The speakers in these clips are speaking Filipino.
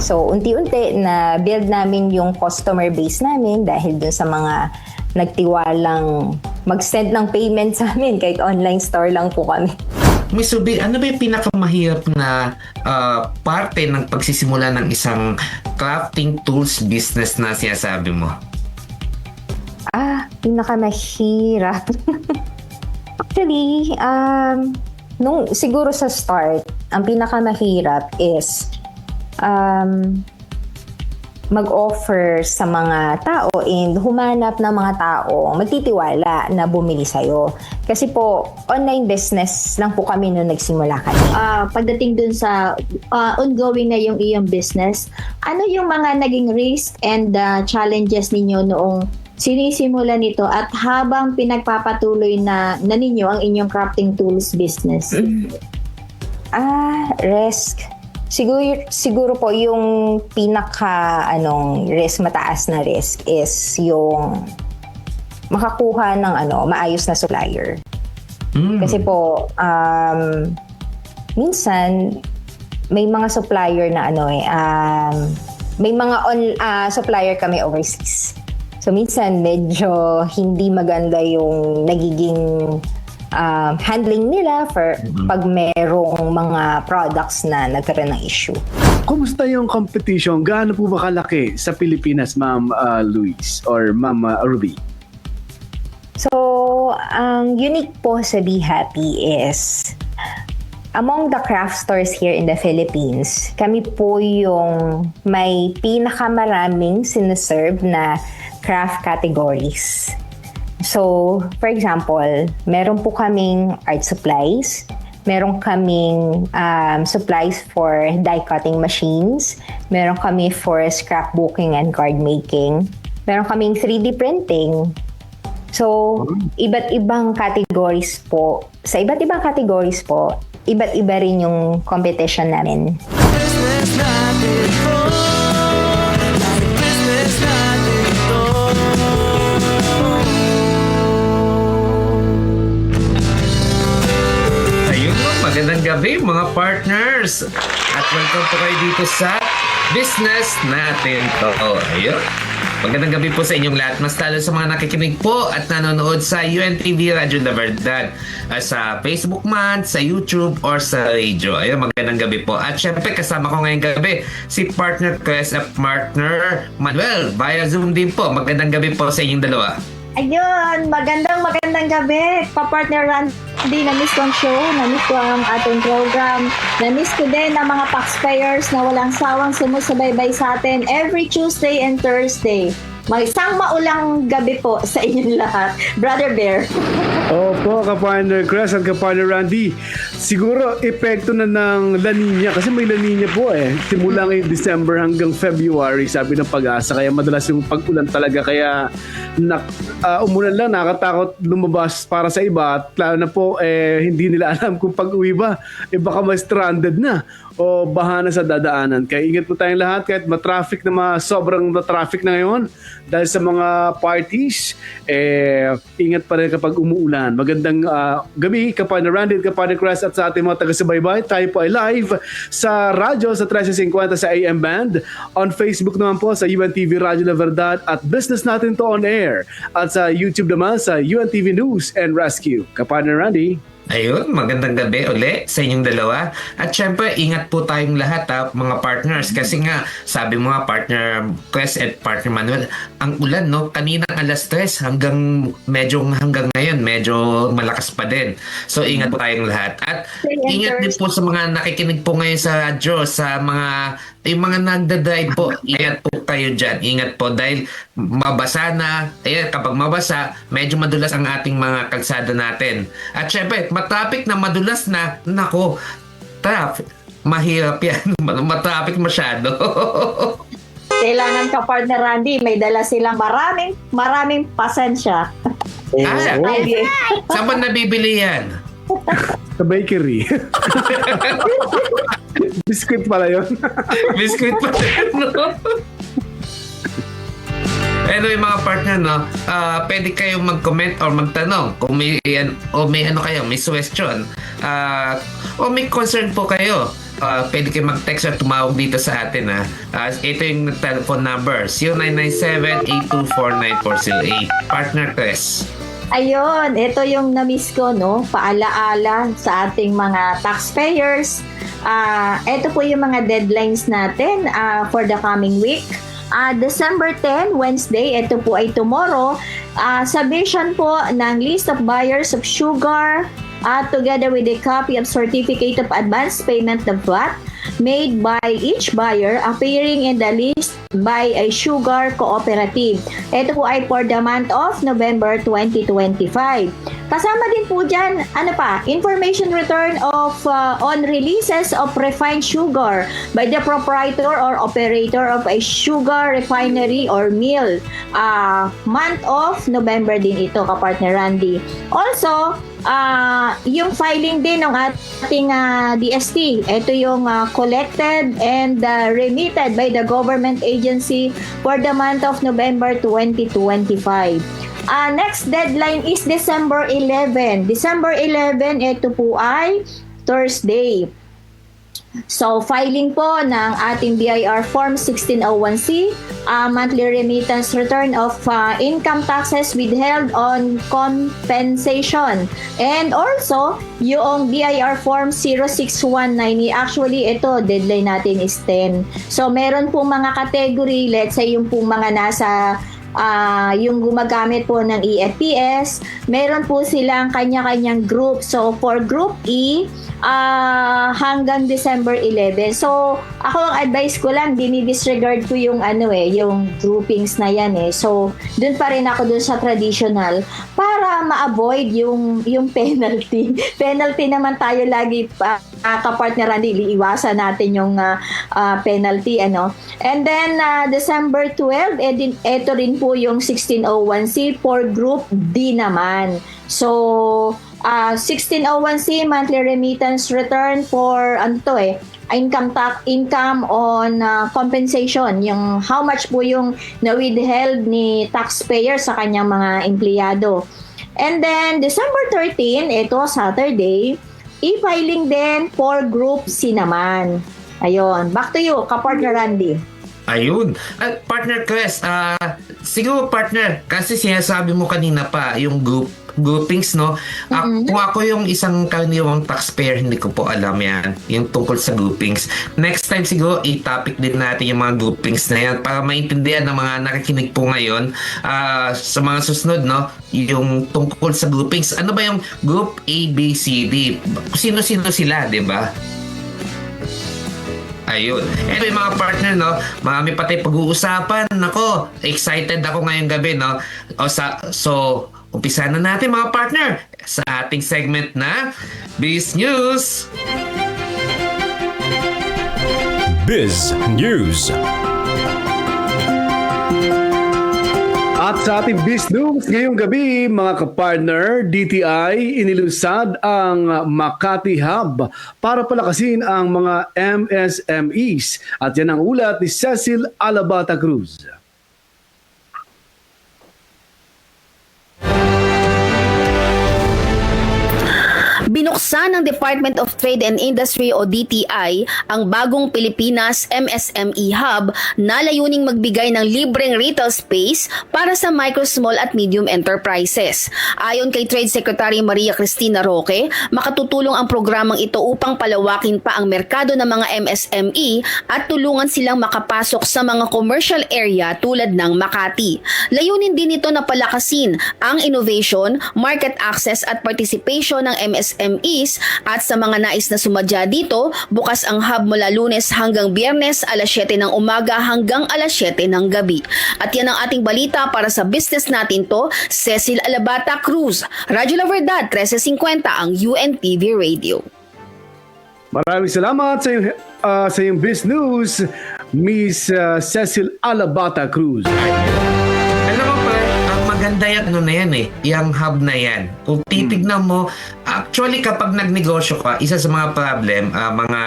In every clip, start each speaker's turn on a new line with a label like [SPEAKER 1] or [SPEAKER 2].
[SPEAKER 1] So, unti-unti na build namin yung customer base namin dahil dun sa mga nagtiwalang mag-send ng payment sa amin kahit online store lang po kami.
[SPEAKER 2] Miss Ruby, ano ba yung pinakamahirap na parte ng pagsisimula ng isang crafting tools business na sinasabi mo?
[SPEAKER 1] Pinakamahirap. Actually, siguro sa start, ang pinakamahirap is mag-offer sa mga tao and humanap ng mga tao magtitiwala na bumili sa'yo. Kasi po, online business lang po kami nung nagsimula kami.
[SPEAKER 3] Pagdating dun sa ongoing na yung iyong business, ano yung mga naging risk and challenges ninyo noong sinisimula nito at habang pinagpapatuloy na ninyo ang inyong crafting tools business?
[SPEAKER 1] Risk. Siguro po yung mataas na risk is yung makakuha ng maayos na supplier. Kasi po minsan may mga supplier na may mga supplier kami overseas. So minsan medyo hindi maganda yung nagiging handling nila for pag merong mga products na nagkaroon ng issue.
[SPEAKER 4] Kumusta yung competition? Gaano po ba kalaki sa Pilipinas, Ma'am Luis or Ma'am Ruby?
[SPEAKER 1] So, ang unique po sa Be Happy is among the craft stores here in the Philippines, kami po yung may pinakamaraming sinaserve na craft categories. So, for example, meron po kaming art supplies, meron kaming supplies for die cutting machines, meron kami for scrapbooking and card making, meron kaming 3D printing. So, iba't ibang categories po. Sa iba't ibang categories po, iba't iba rin yung competition namin.
[SPEAKER 2] Magandang gabi mga partners! At welcome po kayo dito sa Business Natin To. Ayun. Magandang gabi po sa inyong lahat. Mas lalo sa mga nakikinig po at nanonood sa UNTV Radyo La Verdad. Sa Facebook man, sa YouTube, or sa radio. Ayun, magandang gabi po. At syempre kasama ko ngayong gabi si partner Chris at partner Manuel. Via Zoom din po. Magandang gabi po sa inyong dalawa.
[SPEAKER 3] Ayun, magandang gabi. Pa-partner Randy, na-miss ko ang show, na-miss ko ang ating program, na-miss ko din ang mga taxpayers na walang sawang sumusubaybay sa atin every Tuesday and Thursday. Isang maulang gabi po sa inyong lahat. Brother Bear.
[SPEAKER 4] Opo, ka-partner Chris at ka-partner Randy. Siguro, epekto na ng La Nina kasi may La Nina po simula ngayong December hanggang February, sabi ng Pag-asa. Kaya madalas yung pag-ulan talaga. Kaya umulan lang, nakatakot lumabas para sa iba. At lalo na po, hindi nila alam kung pag-uwi ba, baka may stranded na o baha na sa dadaanan. Kaya ingat po tayong lahat kahit matraffic na sobrang matraffic na ngayon dahil sa mga parties, ingat pa rin kapag umuulan. Magandang gabi, kapartner Randy at kapartner Chris at sa ating mga taga-subaybay. Tayo po ay live sa radyo sa 1350 sa AM Band, on Facebook naman po sa UNTV Radyo La Verdad at Business Natin To On Air at sa YouTube naman sa UNTV News and Rescue. Kapartner Randy.
[SPEAKER 2] Ayun, magandang gabi uli sa inyong dalawa. At syempre, ingat po tayong lahat mga partners. Kasi nga, sabi mo nga, partner Chris at partner Manuel, ang ulan, no? Kaninang alas 3 hanggang ngayon, medyo malakas pa din. So, ingat po tayong lahat. At ingat din po sa mga nakikinig po ngayon sa radyo, sa yung mga nagda-drive po, ingat po kayo dyan. Ingat po dahil mabasa na. Ayan, kapag mabasa, medyo madulas ang ating mga kalsada natin. At syempre, matraffic na madulas na, nako, traffic. Mahirap yan. Matraffic masyado.
[SPEAKER 3] Kailangan ka, partner Randy, may dala silang maraming pasensya.
[SPEAKER 2] Saan ba nabibili yan?
[SPEAKER 4] Sa bakery. Biscuit pala yun.
[SPEAKER 2] Biscuit pa rin, no? Anyway, mga partner, no, pwede kayong mag-comment or magtanong kung may suggestion, o may concern po kayo pwede kayo mag-text or tumawag dito sa atin ha. Ito yung telephone number 0997-824-9408. Partner Chris.
[SPEAKER 3] Ayun, ito yung na-miss ko, no? Paalaala sa ating mga taxpayers. Ito po yung mga deadlines natin for the coming week. December 10, Wednesday, ito po ay tomorrow. Submission po ng list of buyers of sugar together with a copy of certificate of advance payment of VAT made by each buyer appearing in the list by a sugar cooperative. Ito po ay for the month of November 2025. Kasama din po dyan, information return of on releases of refined sugar by the proprietor or operator of a sugar refinery or mill. Month of November din ito, kapartner Randy. Also, yung filing din ng ating DST. Ito yung collected and remitted by the government agency for the month of November 2025. Next deadline is December 11. December 11, ito po ay Thursday. So, filing po ng ating BIR Form 1601C, monthly remittance return of income taxes withheld on compensation. And also, yung BIR Form 0619, actually ito, deadline natin is 10. So, meron po mga category, let's say yung po mga nasa yung gumagamit po ng EFTS, meron po silang kanya-kanyang group. So, for Group E, hanggang December 11. So, ako ang advice ko lang, dinidisregard ko yung yung groupings na yan eh. So, dun pa rin ako dun sa traditional para ma-avoid yung penalty. Penalty naman tayo lagi kapartner Randy, iwasan natin yung penalty And then December 12, ito rin po yung 1601C for Group D naman. So 1601C monthly remittance return for income on compensation, yung how much po yung na-withheld ni taxpayer sa kanyang mga empleyado. And then December 13, ito Saturday, e-filing din for Group C naman. Ayun, back to you, kapartner Randy.
[SPEAKER 2] Ayun. At partner Chris, siguro partner, kasi sinasabi mo kanina pa yung groupings, no? Kung ako yung isang karaniwang taxpayer, hindi ko po alam yan, yung tungkol sa groupings. Next time siguro, i-topic din natin yung mga groupings na yan para maintindihan ng mga nakikinig po ngayon sa mga susunod, no? Yung tungkol sa groupings. Ano ba yung Group A, B, C, D? Sino-sino sila, di ba? Ayun. Anyway, mga partner, no? Marami pa tayong pag-uusapan. Nako, excited ako ngayong gabi, no? So, umpisa na natin mga partner sa ating segment na Biz News.
[SPEAKER 5] Biz News.
[SPEAKER 4] At sa ating Biz News ngayong gabi, mga kapartner, DTI inilunsad ang Makati Hub para palakasin ang mga MSMEs. At yan ang ulat ni Cecil Alabata Cruz.
[SPEAKER 6] Binuksan ng Department of Trade and Industry o DTI ang bagong Pilipinas MSME Hub na layuning magbigay ng libreng retail space para sa micro, small at medium enterprises. Ayon kay Trade Secretary Maria Cristina Roque, makatutulong ang programang ito upang palawakin pa ang merkado ng mga MSME at tulungan silang makapasok sa mga commercial area tulad ng Makati. Layunin din ito na palakasin ang innovation, market access at participation ng MSMEs at sa mga nais na sumadya dito, bukas ang hub mula Lunes hanggang Biyernes alas 7 ng umaga hanggang alas 7 ng gabi. At yan ang ating balita para sa business natin to, Cecil Alabata Cruz, Radyo La Verdad 1350 ang UNTV Radio.
[SPEAKER 4] Maraming salamat sa iyong Biz News, Miss Cecil Alabata Cruz.
[SPEAKER 2] Alam mo pa, ang maganda yan, yung hub na yan. Kung titignan mo, actually kapag nagnegosyo ka, isa sa mga problem, mga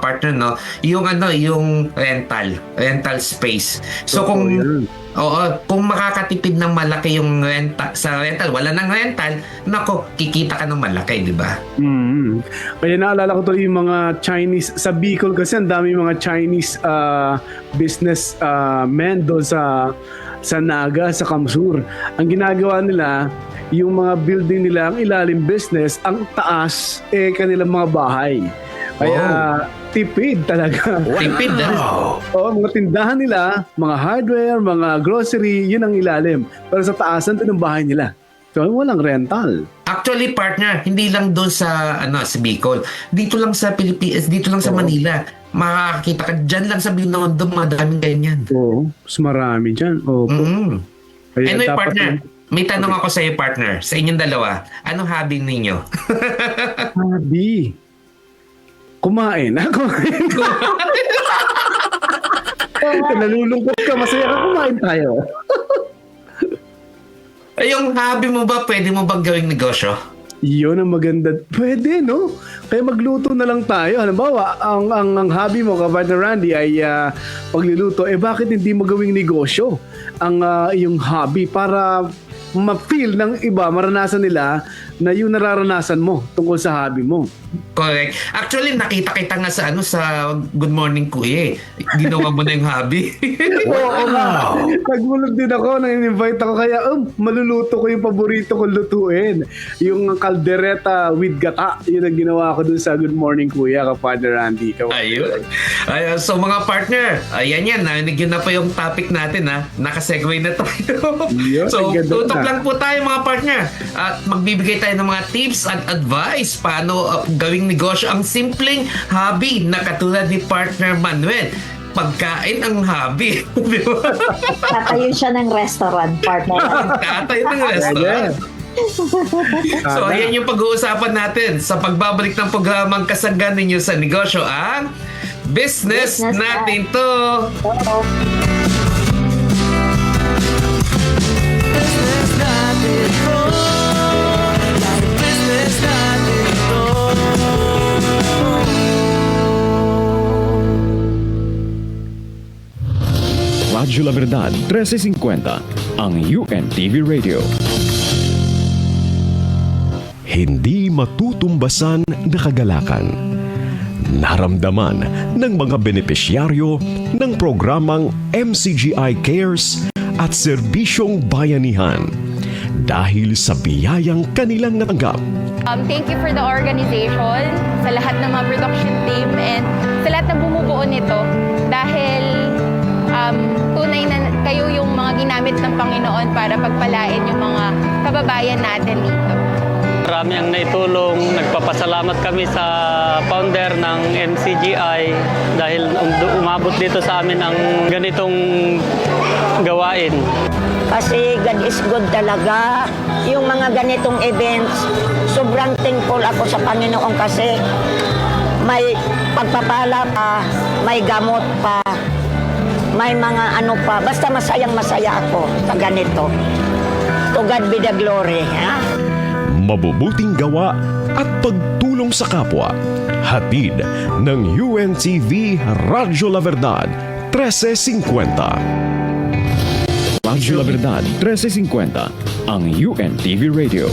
[SPEAKER 2] partner, no, yung rental space. So kung Oo, kung makakatipid ng malaki yung sa rental, wala nang rental, nako, kikita ka ng malaki, di ba?
[SPEAKER 4] Kaya naalala ko tuloy yung mga Chinese, sa Bicol kasi ang dami mga Chinese business men doon sa Naga, sa Kamsur. Ang ginagawa nila, yung mga building nila, ang ilalim business, ang taas, kanilang mga bahay. Kaya tipid talaga.
[SPEAKER 2] Tipid,
[SPEAKER 4] Oo, mga tindahan nila, mga hardware, mga grocery, yun ang ilalim. Pero sa taasan din ang bahay nila. So, walang rental.
[SPEAKER 2] Actually, partner, hindi lang doon sa Bicol. Dito lang sa Pilipinas, dito lang sa Manila. Makakakita ka dyan lang sa Binondo, madaming ganyan.
[SPEAKER 4] Oo, mas marami dyan. Opo. Kaya
[SPEAKER 2] Anyway,
[SPEAKER 4] dapat
[SPEAKER 2] partner, may tanong ako sa iyo, partner. Sa inyong dalawa, anong hobby ninyo?
[SPEAKER 4] Hobby. Kumain. Kumain. Nalulungkot ka, masaya ka, kumain tayo.
[SPEAKER 2] Ay, yung hobby mo ba, pwede mo bang gawing negosyo?
[SPEAKER 4] Yun ang maganda. Pwede, no? Kaya magluto na lang tayo. Halimbawa, ang hobby mo, Kapartner Randy, ay pagluluto. Bakit hindi mo gawing negosyo ang iyong hobby para ma-feel ng iba, maranasan nila na yung nararanasan mo tungkol sa hobby mo.
[SPEAKER 2] Correct. Actually, nakita kita nga sa sa Good Morning Kuya. Ginawa mo na yung hobby.
[SPEAKER 4] Oo nga. Nagmulog din ako, nang-invite ako. Kaya, maluluto ko yung paborito kong lutuin. Yung kaldereta with gata. Yun ang ginawa ko dun sa Good Morning Kuya, Kapartner Randy.
[SPEAKER 2] Ayun. So mga partner, ayan yan. Narinig yun na pa yung topic natin. Nakasegue na tayo.
[SPEAKER 4] Yun,
[SPEAKER 2] So,
[SPEAKER 4] ang ganda
[SPEAKER 2] tutok
[SPEAKER 4] na.
[SPEAKER 2] lang po tayo mga partner. At magbibigay tayo ng mga tips at advice paano gawing negosyo ang simpleng hobby na katulad ni partner Manuel. Pagkain ang hobby. Di ba?
[SPEAKER 3] Tatayo siya ng restaurant, partner.
[SPEAKER 2] Tatay ng restaurant. So, ayan yung pag-uusapan natin sa pagbabalik ng programang Kasanggan ninyo sa negosyo, ang Business
[SPEAKER 3] Business
[SPEAKER 2] Natin To.
[SPEAKER 3] Oo.
[SPEAKER 5] Radyo La Verdad 1350, ang UNTV Radio. Hindi matutumbasan na kagalakan. Naramdaman ng mga benepisyaryo ng programang MCGI Cares at Serbisyong Bayanihan dahil sa biyayang kanilang natanggap.
[SPEAKER 7] Thank you for the organization, sa lahat ng mga production team, and sa lahat ng bumubuo nito dahil tunay na kayo yung mga ginamit ng Panginoon para pagpalain yung mga kababayan natin dito.
[SPEAKER 8] Marami ang naitulong. Nagpapasalamat kami sa founder ng MCGI dahil umabot dito sa amin ang ganitong gawain.
[SPEAKER 9] Kasi God is good talaga. Yung mga ganitong events, sobrang thankful ako sa Panginoon kasi may pagpapala pa, may gamot pa, may mga ano pa. Basta masayang-masaya ako sa ganito. To God be the glory. Ha?
[SPEAKER 5] Mabubuting gawa at pagtulong sa kapwa. Hatid ng UNTV Radyo La Verdad 1350. Radyo La Verdad 1350, ang UNTV Radio.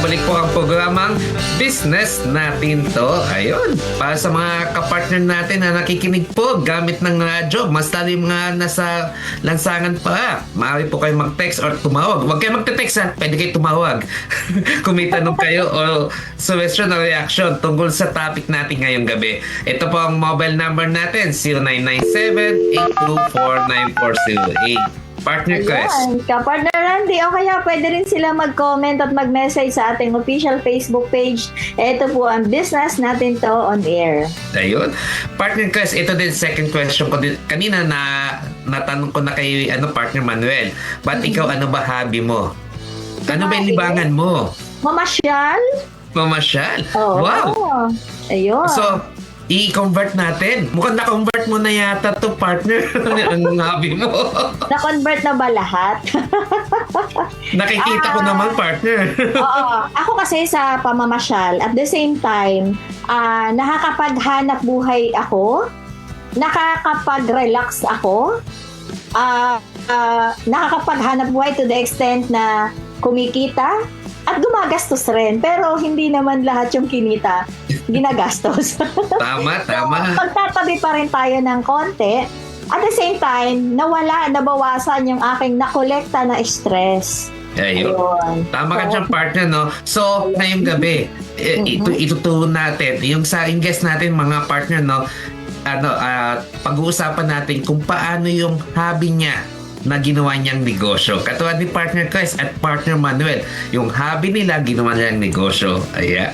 [SPEAKER 2] Balik po ang programang Business Natin To. Ayun, para sa mga kapartner natin na nakikinig po gamit ng radyo, mas lalo yung mga nasa lansangan pa, maaari po kayo mag-text or tumawag. Huwag kayo magte-text ha, pwede kayo tumawag. Kung may tanong kayo o suggestion o reaction tungkol sa topic natin ngayong gabi. Ito po ang mobile number natin, 0997-824-9408. Partner Chris.
[SPEAKER 3] Ayan, Kapartner Randy, o kaya pwede rin sila mag-comment at mag-message sa ating official Facebook page. Ito po ang Business Natin To on air.
[SPEAKER 2] Ayun. Partner Chris, ito din second question ko din. Kanina natanong ko na kay partner Manuel. Ba't ikaw ano ba hobby mo? Ano ba yung libangan mo?
[SPEAKER 3] Mamasyal?
[SPEAKER 2] Mamasyal?
[SPEAKER 3] Oo.
[SPEAKER 2] Wow!
[SPEAKER 3] Ayun.
[SPEAKER 2] So, i-convert natin. Mukhang na-convert mo na yata to, partner. Ang hobby mo.
[SPEAKER 3] Na-convert na ba lahat?
[SPEAKER 2] Nakikita ko naman, partner.
[SPEAKER 3] Oo. Ako kasi sa pamamasyal, at the same time, nakakapaghanap buhay ako, nakakapag-relax ako, nakakapaghanap buhay to the extent na kumikita, at gumagastos rin. Pero hindi naman lahat yung kinita ginagastos.
[SPEAKER 2] Tama.
[SPEAKER 3] Pagtatabi pa rin tayo ng konti. At the same time, nabawasan yung aking nakolekta na stress.
[SPEAKER 2] Ayun. Tama ka dyan, partner, no? So, ngayong gabi, ituturo natin, yung sa guest natin, mga partner, no? Pag-uusapan natin kung paano yung hobby niya na ginawa niyang negosyo. Katulad ni Partner Chris at Partner Manuel. Yung hobby nila, ginawa niyang negosyo. Ayan.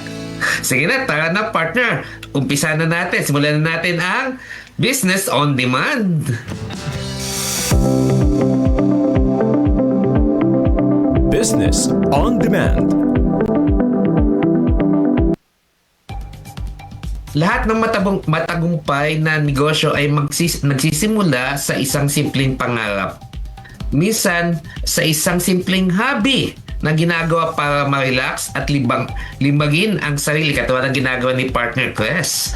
[SPEAKER 2] Sige na, tara na, partner. Umpisa na natin. Simulan na natin ang Business on Demand.
[SPEAKER 5] Business on Demand.
[SPEAKER 2] Lahat ng matagumpay na negosyo ay nagsisimula sa isang simpleng pangarap. Minsan, sa isang simpleng hobby na ginagawa para ma-relax at limbagin ang sarili, katulad ng ginagawa ni Partner Chris.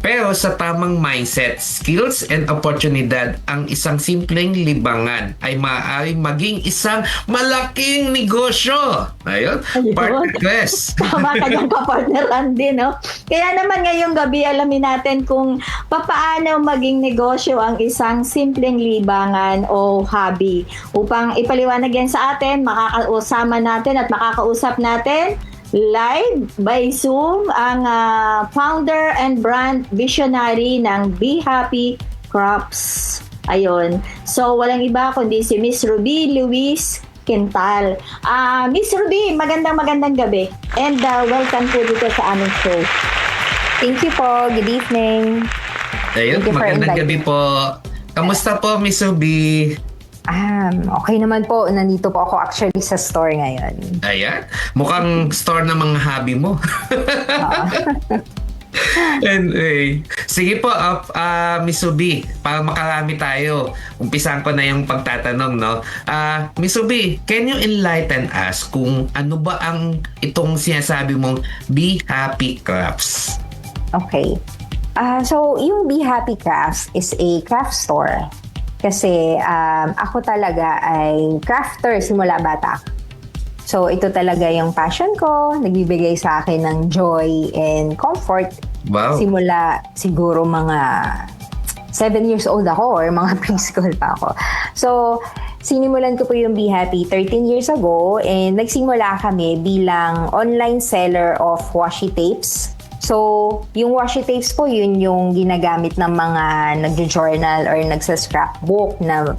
[SPEAKER 2] Pero sa tamang mindset, skills and oportunidad, ang isang simpleng libangan ay maaaring maging isang malaking negosyo. Ayun, Partner Chris.
[SPEAKER 3] Tama ka dyan ka, Partner Andy, no? Kaya naman ngayong gabi, alamin natin kung paano maging negosyo ang isang simpleng libangan o hobby. Upang ipaliwanag yan sa atin, makakausama natin at makakausap natin live by Zoom ang founder and brand visionary ng Be Happy Crafts. Ayun. So, walang iba kundi si Miss Ruby Luis Quintal. Miss Ruby, magandang gabi. And welcome po dito sa aming show.
[SPEAKER 1] Thank you po. Good evening.
[SPEAKER 2] Ayun,
[SPEAKER 1] Thank you for
[SPEAKER 2] magandang
[SPEAKER 1] inviting.
[SPEAKER 2] gabi po. Kamusta po, Miss Ruby?
[SPEAKER 1] Okay naman po. Nandito po ako actually sa store ngayon.
[SPEAKER 2] Ayan. Mukhang store ng mga hobby mo. Anyway, sige po, Miss Ubi, para makarami tayo, umpisan ko na yung pagtatanong, no? Miss Ubi, can you enlighten us kung ano ba ang itong sinasabi mong Be Happy Crafts?
[SPEAKER 1] Okay. So, yung Be Happy Crafts is a craft store. Kasi ako talaga ay crafter simula bata. So, ito talaga yung passion ko. Nagbibigay sa akin ng joy and comfort.
[SPEAKER 2] Wow.
[SPEAKER 1] Simula siguro mga 7 years old ako or mga preschool pa ako. So, sinimulan ko po yung Be Happy 13 years ago and nagsimula kami bilang online seller of washi tapes. So, yung washi tapes po, yun yung ginagamit ng mga nagjo-journal or nagsa-scrapbook na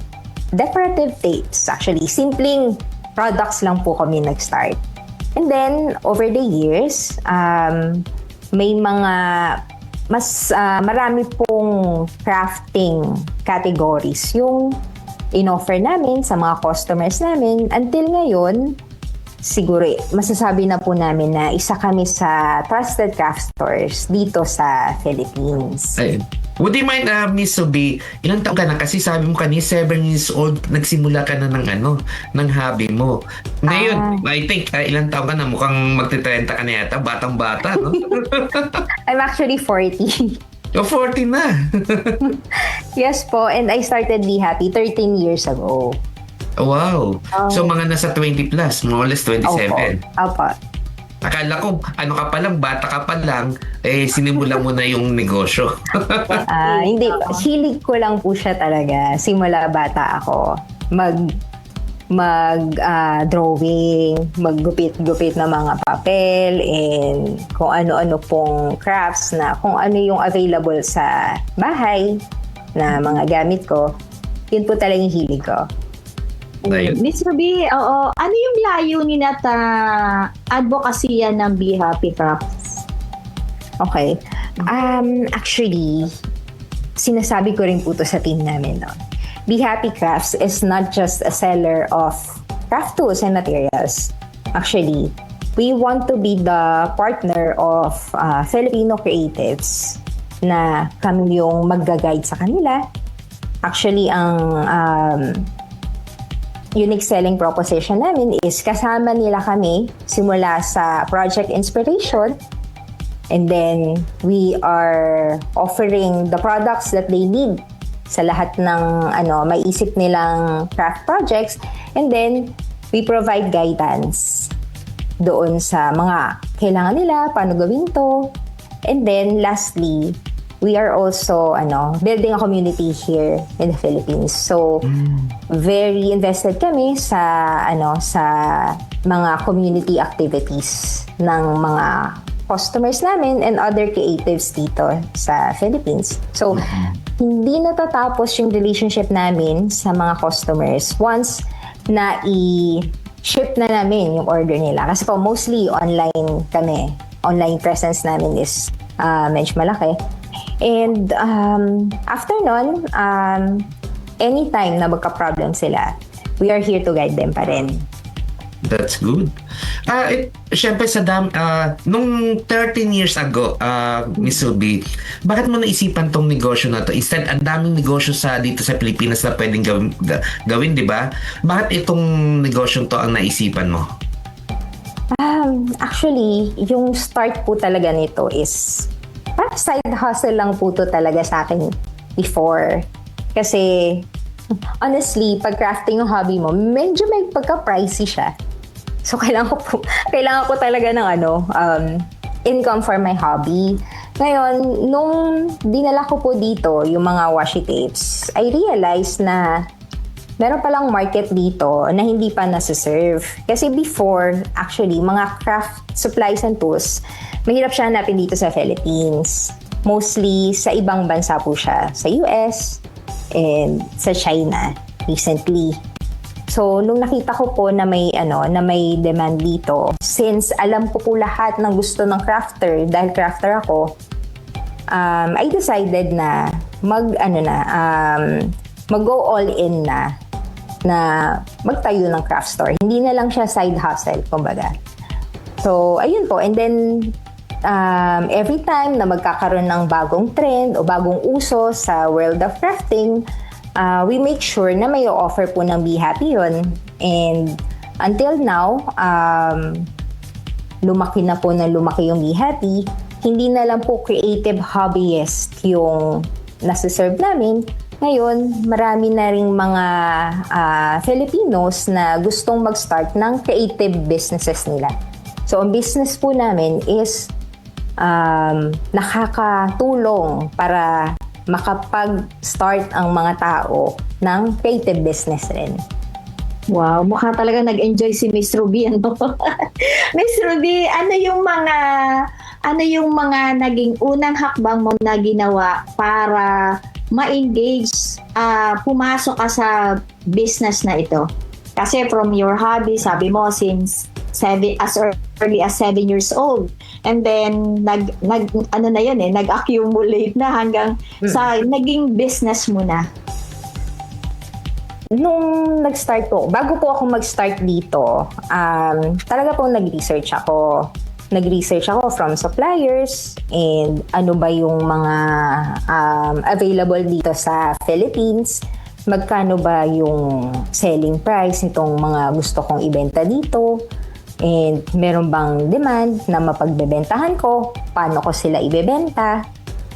[SPEAKER 1] decorative tapes. Actually, simpleng products lang po kami nag-start. And then, over the years, may mga marami pong crafting categories yung in-offer namin sa mga customers namin. Until ngayon, siguro masasabi na po namin na isa kami sa trusted craft stores dito sa Philippines.
[SPEAKER 2] Ayun. Would you mind, Miss Ubi, ilang taon ka na? Kasi sabi mo kanina, 7 years old, nagsimula ka na ng hobby mo. Ngayon, I think, ilang taon ka na? Mukhang magti-30 ka na yata. Batang-bata, no?
[SPEAKER 1] I'm actually 40.
[SPEAKER 2] Oh, 40 na.
[SPEAKER 1] Yes po, and I started Be Happy 13 years ago.
[SPEAKER 2] Wow. So, mga nasa 20 plus, more or less 27.
[SPEAKER 1] Opo.
[SPEAKER 2] Akala ko, ano ka pa lang, bata ka pa lang, sinimula mo na yung negosyo.
[SPEAKER 1] Hindi, hilig ko lang po siya talaga. Simula bata ako. Drawing, maggupit-gupit ng mga papel, and kung ano-ano pong crafts na kung ano yung available sa bahay na mga gamit ko. Yun po talagang hilig ko.
[SPEAKER 3] Miss Ruby, ano yung layunin at advocacy ng Be Happy Crafts?
[SPEAKER 1] Okay. Actually, sinasabi ko rin po to sa team namin. No? Be Happy Crafts is not just a seller of craft tools and materials. Actually, we want to be the partner of Filipino creatives na kami yung magga-guide sa kanila. Actually, ang unique selling proposition namin is kasama nila kami simula sa project inspiration, and then we are offering the products that they need sa lahat ng maiisip nilang craft projects, and then we provide guidance doon sa mga kailangan nila, paano gawin to. And then lastly, we are also building a community here in the Philippines. So very invested kami sa sa mga community activities ng mga customers namin and other creatives dito sa Philippines. So hindi natatapos yung relationship namin sa mga customers once na i-ship na namin yung order nila. Kasi po mostly online kami. Online presence namin is medyo malaki. And after nun, anytime na magka-problem sila, we are here to guide them pa rin.
[SPEAKER 2] That's good. Siyempre nung 13 years ago, Miss Ruby, bakit mo naisipan tong negosyo na to? Instead, ang daming negosyo dito sa Pilipinas na pwedeng gawin, di ba? Bakit itong negosyo to ang naisipan mo?
[SPEAKER 1] Actually, yung start po talaga nito is parang side hustle lang po to talaga sa akin before. Kasi honestly, pag crafting yung hobby mo, medyo may pagka-pricey siya. So, kailangan ko talaga ng income for my hobby. Ngayon, nung dinala ko po dito yung mga washi tapes, I realized na meron palang market dito na hindi pa nasa-serve. Kasi before, actually, mga craft supplies and tools, mahirap siya hanapin dito sa Philippines. Mostly sa ibang bansa po siya. Sa US and sa China recently. So, nung nakita ko po na may demand dito, since alam ko po lahat ng gusto ng crafter, dahil crafter ako, I decided na mag-go all in na magtayo ng craft store. Hindi na lang siya side hustle, kumbaga. So, ayun po. And then, every time na magkakaroon ng bagong trend o bagong uso sa world of crafting, we make sure na may offer po ng Be Happy yun. And until now, lumaki yung Be Happy. Hindi na lang po creative hobbyist yung nasa-serve namin. Ngayon, marami na ring mga Filipinos na gustong mag-start ng creative businesses nila. So, ang business po namin is nakakatulong para makapag-start ang mga tao ng creative business rin.
[SPEAKER 3] Wow, mukha talaga nag-enjoy si Miss Ruby, ano? Miss Ruby, ano yung mga naging unang hakbang mo na ginawa para ma-engage, pumasok ka sa business na ito? Kasi from your hobby, sabi mo, since as early as 7 years old. And then, nag-accumulate na hanggang sa naging business mo na.
[SPEAKER 1] Nung nag-start po, bago po ako mag-start dito, talaga po nag-research ako. Nag-research ako from suppliers and ano ba yung mga available dito sa Philippines. Magkano ba yung selling price nitong mga gusto kong ibenta dito. And meron bang demand na mapagbebentahan ko? Paano ko sila ibebenta?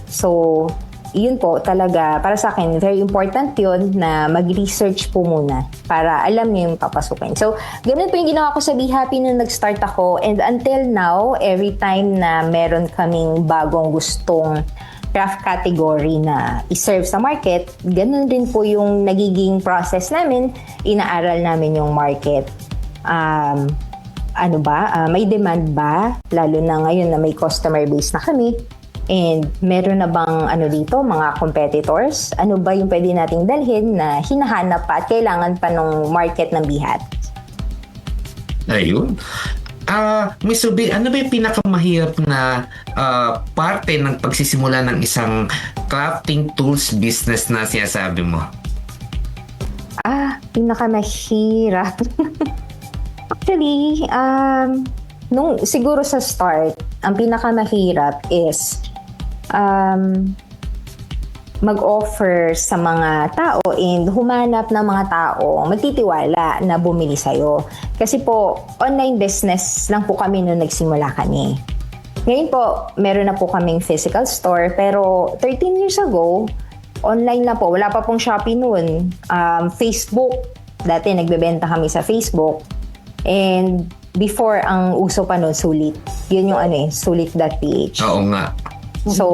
[SPEAKER 1] So, yun po talaga, para sa akin, very important yun na mag-research po muna para alam niyo yung papasukin. So, ganun po yung ginawa ko sa Be Happy nung nag-start ako. And until now, every time na meron kaming bagong gustong craft category na i-serve sa market, ganun din po yung nagiging process namin. Inaaral namin yung market. May demand ba? Lalo na ngayon na may customer base na kami. And meron na bang dito, mga competitors? Ano ba yung pwede nating dalhin na hinahanap pa at kailangan pa ng market ng Be Happy?
[SPEAKER 2] Ayun. Miss Ruby, ano ba yung pinakamahirap na parte ng pagsisimula ng isang crafting tools business na sinasabi mo?
[SPEAKER 1] Pinakamahirap. Actually, siguro sa start, ang pinakamahirap is mag-offer sa mga tao and humanap ng mga tao magtitiwala na bumili sa'yo. Kasi po, online business lang po kami nung nagsimula kami. Ngayon po, meron na po kaming physical store, pero 13 years ago, online lang po. Wala pa pong Shopee noon. Facebook, dati nagbebenta kami sa Facebook. And before, ang uso pa noon, Sulit. Yun yung sulit.ph.
[SPEAKER 2] Oo nga.
[SPEAKER 1] So,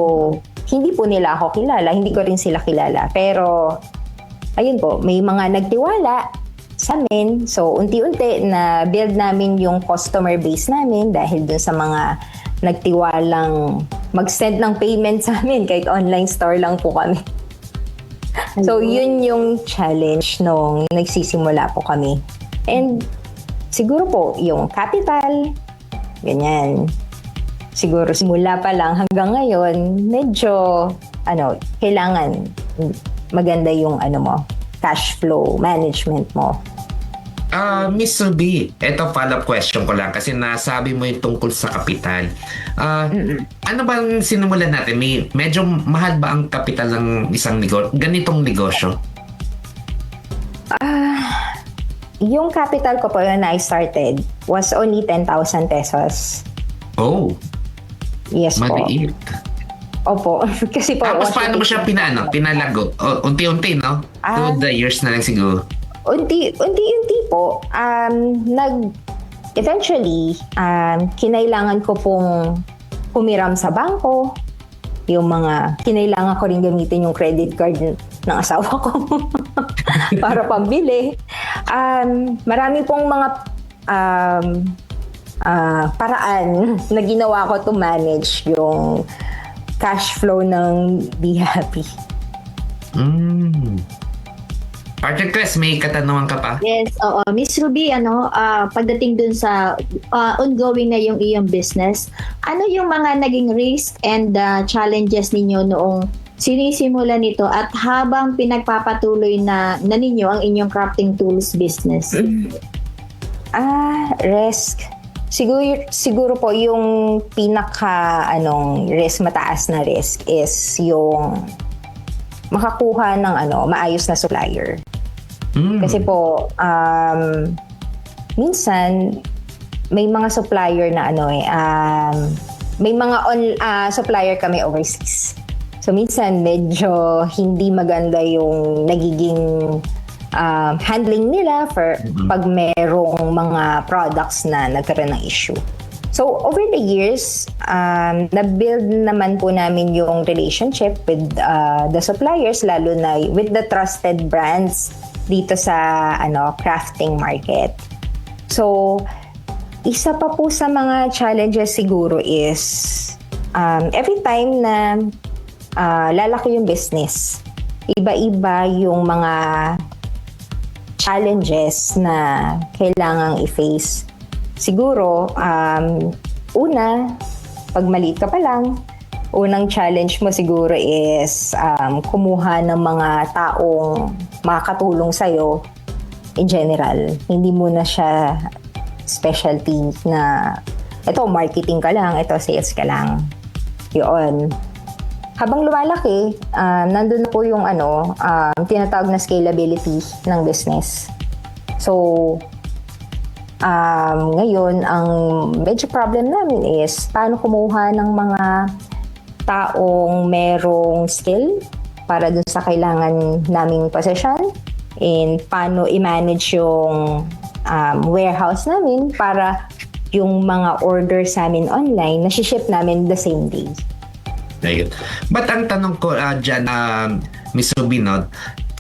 [SPEAKER 1] hindi po nila ako kilala, hindi ko rin sila kilala. Pero, ayun po, may mga nagtiwala sa amin. So, unti-unti na build namin yung customer base namin dahil dun sa mga nagtiwalang mag-send ng payment sa amin kahit online store lang po kami. So, yun yung challenge nung nagsisimula po kami. And, siguro po, yung capital, ganyan. Siguro simula pa lang hanggang ngayon, medyo kailangan maganda yung cash flow management mo.
[SPEAKER 2] Miss Ruby, eto follow-up question ko lang kasi nasabi mo yung tungkol sa kapital. Ano bang sinimulan natin? Medyo mahal ba ang kapital ng isang ganitong negosyo?
[SPEAKER 1] Yung capital ko po when I started was only 10,000 pesos.
[SPEAKER 2] Oh.
[SPEAKER 1] Yes po.
[SPEAKER 2] Maliit.
[SPEAKER 1] Opo. Kasi po...
[SPEAKER 2] Tapos paano mo siya pinalago? Unti-unti, no? Through the years na lang siguro.
[SPEAKER 1] Unti-unti po. Eventually, kinailangan ko pong humiram sa bangko. Yung kinailangan ko rin gamitin yung credit card ng asawa ko para pambili. Marami pong mga paraan na ginawa ko to manage yung cash flow ng Be Happy.
[SPEAKER 2] Partner Chris, may katanungan ka pa?
[SPEAKER 3] Yes, oo. Miss Ruby, pagdating dun sa ongoing na yung iyong business, ano yung mga naging risk and challenges ninyo noong sinisimula nito at habang pinagpapatuloy na ninyo ang inyong crafting tools business?
[SPEAKER 1] Risk. Siguro po yung risk, mataas na risk is yung makakuha ng maayos na supplier. Kasi po minsan may mga supplier na may mga supplier kami overseas. So minsan medyo hindi maganda yung nagiging handling nila pag merong mga products na nagkaroon ng issue. So over the years, na-build naman po namin yung relationship with the suppliers, lalo na with the trusted brands dito sa crafting market. So isa pa po sa mga challenges siguro is every time na lalaki yung business, iba-iba yung mga challenges na kailangang i-face. Siguro, una, pag maliit ka pa lang, unang challenge mo siguro is kumuha ng mga taong makakatulong sa'yo in general. Hindi mo na siya specialty na ito, marketing ka lang, ito, sales ka lang. Yun. Habang lumalaki, nandun na po yung tinatawag na scalability ng business. So, ngayon, ang medyo problem namin is paano kumuha ng mga taong merong skill para dun sa kailangan naming position and paano i-manage yung warehouse namin para yung mga orders namin online nasi-ship namin the same day.
[SPEAKER 2] Ayun. But ang tanong ko dyan, Miss Rubinot,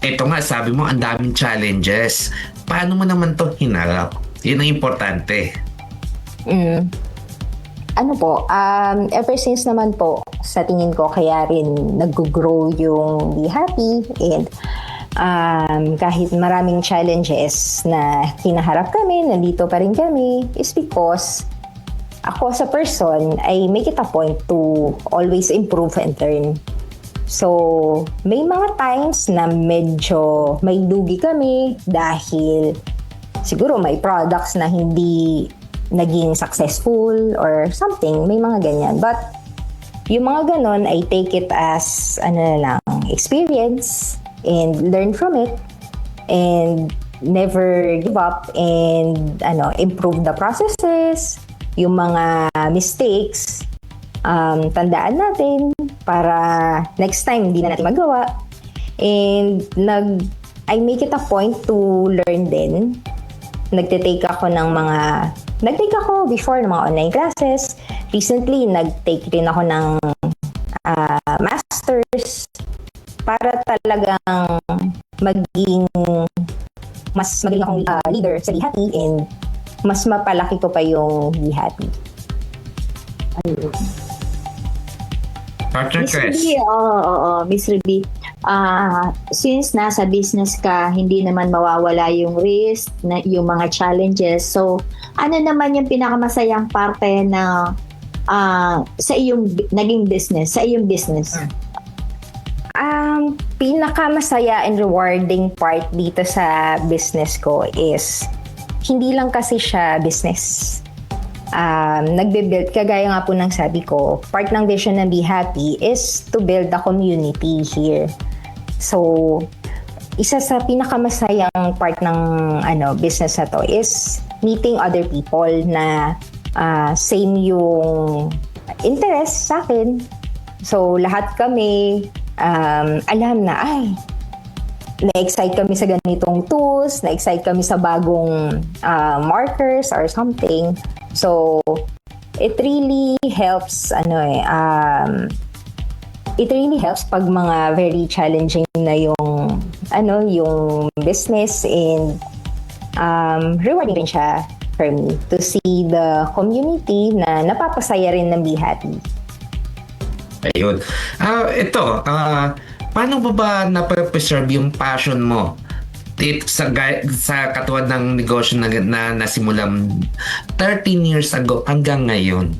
[SPEAKER 2] ito nga, sabi mo, ang daming challenges. Paano mo naman to hinarap? Yun ang importante.
[SPEAKER 1] Ever since naman po, sa tingin ko, kaya rin nag-grow yung Be Happy and kahit maraming challenges na hinaharap kami, nandito pa rin kami, is because ako sa person, I make it a point to always improve and learn. So, may mga times na medyo may lugi kami dahil siguro may products na hindi naging successful or something. May mga ganyan. But yung mga ganon, I take it as experience and learn from it and never give up and improve the processes, yung mga mistakes, tandaan natin para next time hindi na natin magawa. And I make it a point to learn din. Nagtitake ako before ng mga online classes. Recently, nag-take rin ako ng masters para talagang maging akong leader sa Be Happy and mas mapalaki ko pa yung Be Happy.
[SPEAKER 2] Partner
[SPEAKER 3] Miss
[SPEAKER 2] Chris.
[SPEAKER 3] Ruby, Miss Ruby, since nasa business ka, hindi naman mawawala yung risk, yung mga challenges. So, ano naman yung pinakamasayang parte na sa iyong naging business, sa iyong business?
[SPEAKER 1] Pinakamasaya and rewarding part dito sa business ko is hindi lang kasi siya business. Nagbe-build, kagaya nga po ng sabi ko, part ng vision ng Be Happy is to build a community here. So, isa sa pinakamasayang part ng business na to is meeting other people na same yung interest sa akin. So, lahat kami alam na, na-excite kami sa ganitong tools, na-excite kami sa bagong markers or something. So, it really helps, it really helps pag mga very challenging na yung business and rewarding rin siya for me to see the community na napapasaya rin ng Be Happy.
[SPEAKER 2] Ayun. Paano ba na-preserve yung passion mo sa katulad ng negosyo na nasimulan 13 years ago hanggang ngayon?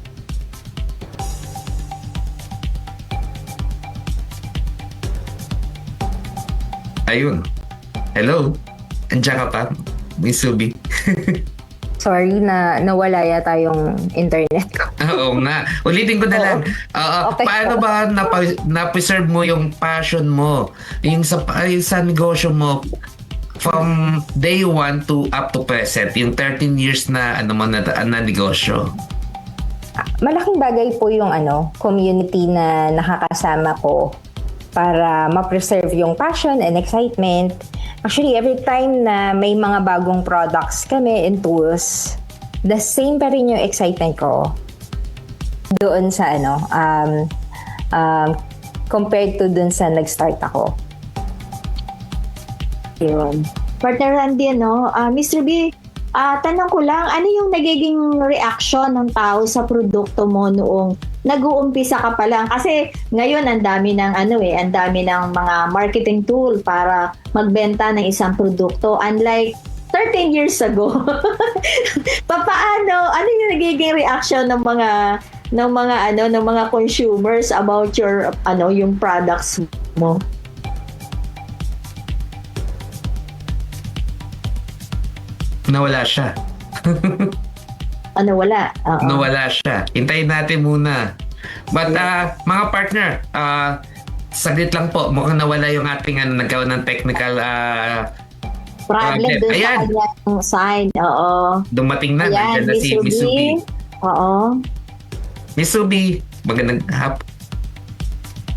[SPEAKER 2] Ayun. Hello? Andiyan ka pa, Miss Ruby?
[SPEAKER 1] Sorry na nawala yata yung internet ko.
[SPEAKER 2] Oo nga. Ulitin ko na lang.
[SPEAKER 1] Okay.
[SPEAKER 2] Paano ba na-preserve mo yung passion mo? Yung sa negosyo mo from day 1 to up to present? Yung 13 years na na negosyo?
[SPEAKER 1] Malaking bagay po yung community na nakakasama ko para ma-preserve yung passion and excitement. Actually, every time na may mga bagong products kami and tools, the same pa rin yung excitement ko doon sa compared to doon sa nag-start ako.
[SPEAKER 3] Yun. Partner Randy, Miss Ruby, tanong ko lang, ano yung nagiging reaction ng tao sa produkto mo noong nag-uumpisa ka pa lang? Kasi ngayon ang dami ng ang dami ng mga marketing tool para magbenta ng isang produkto. Unlike 13 years ago. Paano? Ano yung nagiging reaction ng mga consumers about your yung products mo?
[SPEAKER 2] Nawala siya.
[SPEAKER 3] Wala.
[SPEAKER 2] Nawala siya. Hintayin natin muna. But mga partner, saglit lang po. Mukhang nawala yung ating nagkaroon ng technical
[SPEAKER 3] problem dun sa
[SPEAKER 2] Ayan.
[SPEAKER 3] kanyang side. Oo.
[SPEAKER 2] Dumating na.
[SPEAKER 3] Ayan,
[SPEAKER 2] Nandiyan na si Miss Ruby.
[SPEAKER 3] Oo.
[SPEAKER 2] Miss Ruby, magandang hap.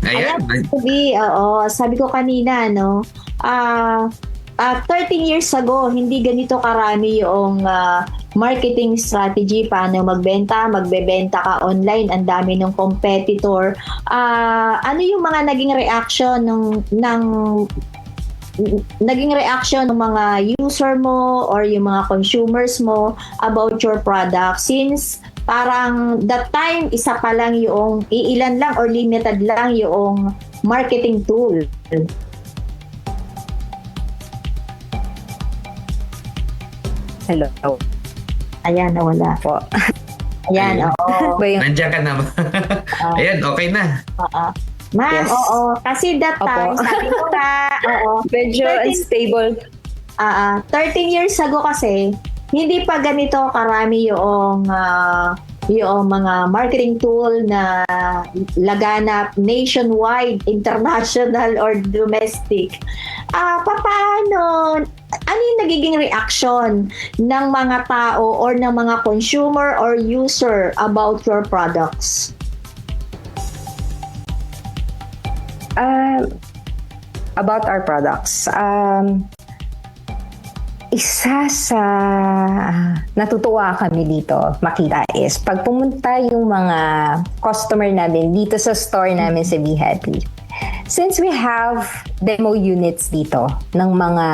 [SPEAKER 2] Ayan.
[SPEAKER 3] Miss Ruby, oo. Sabi ko kanina, 13 years ago, hindi ganito karami yung marketing strategy, paano magbebenta ka online, ang dami ng competitor. Ano yung mga naging reaction ng mga user mo or yung mga consumers mo about your product, since parang that time isa pa lang yung iilan lang or limited lang yung marketing tool.
[SPEAKER 1] Hello.
[SPEAKER 3] Ayan, nawala po. Ayan,
[SPEAKER 2] Ayun.
[SPEAKER 3] oo.
[SPEAKER 2] Nandiyan ka na. Ayan, okay na.
[SPEAKER 3] Ma'am,
[SPEAKER 1] Yes.
[SPEAKER 3] oo. Kasi that time,
[SPEAKER 1] Opo.
[SPEAKER 3] sabi ko nga, oo.
[SPEAKER 1] Medyo
[SPEAKER 3] 13
[SPEAKER 1] unstable.
[SPEAKER 3] 13 years ago kasi, hindi pa ganito karami yung yung mga marketing tool na laganap nationwide, international, or domestic. Paano, ano yung nagiging reaction ng mga tao or ng mga consumer or user about your products?
[SPEAKER 1] About our products, isa sa natutuwa kami dito makita is pag pumunta yung mga customer namin dito sa store namin sa Be Happy. Since we have demo units dito ng mga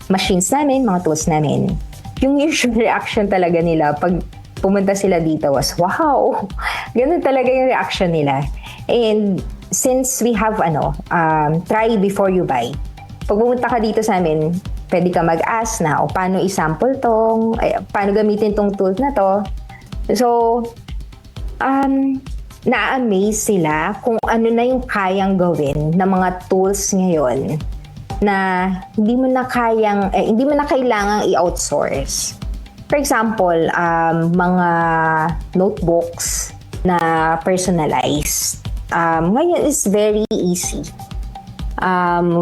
[SPEAKER 1] machines namin, mga tools namin, yung usual reaction talaga nila pag pumunta sila dito was, wow! Ganun talaga yung reaction nila. And since we have try before you buy, pag pumunta ka dito sa amin, pwede ka mag-ask na, paano i-sample paano gamitin tong tool na to. So, na-amaze sila kung ano na yung kayang gawin ng mga tools ngayon na hindi mo na kailangang i-outsource. For example, mga notebooks na personalized. Ngayon is very easy.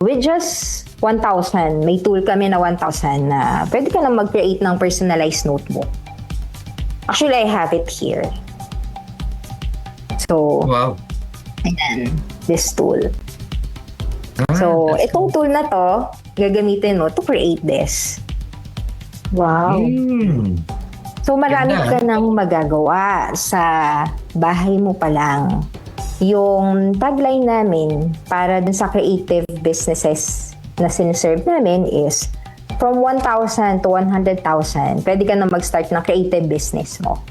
[SPEAKER 1] With just 1,000, may tool kami na 1,000 na pwede ka na mag-create ng personalized notebook. Actually, I have it here. So,
[SPEAKER 2] Wow.
[SPEAKER 1] ayan, this tool. So, itong tool na to, gagamitin mo to create this.
[SPEAKER 3] Wow.
[SPEAKER 1] So, marami
[SPEAKER 2] Ganda.
[SPEAKER 1] ka nang magagawa sa bahay mo pa lang. Yung tagline namin para dun sa creative businesses na sineserve namin is from 1,000 to 100,000, pwede ka na mag-start ng creative business mo.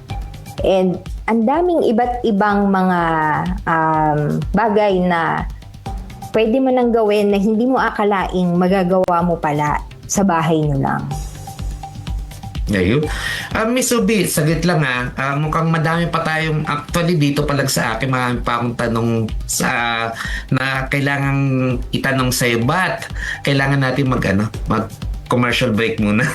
[SPEAKER 1] And ang daming iba't ibang mga bagay na pwede mo nang gawin na hindi mo akalaing magagawa mo pala sa bahay nyo lang.
[SPEAKER 2] Ngayon. Miss Ubi, saglit lang mukhang madami pa tayong, actually dito pa lang sa akin, marami pa akong tanong na kailangan itanong sa'yo. But, kailangan natin mag commercial break muna.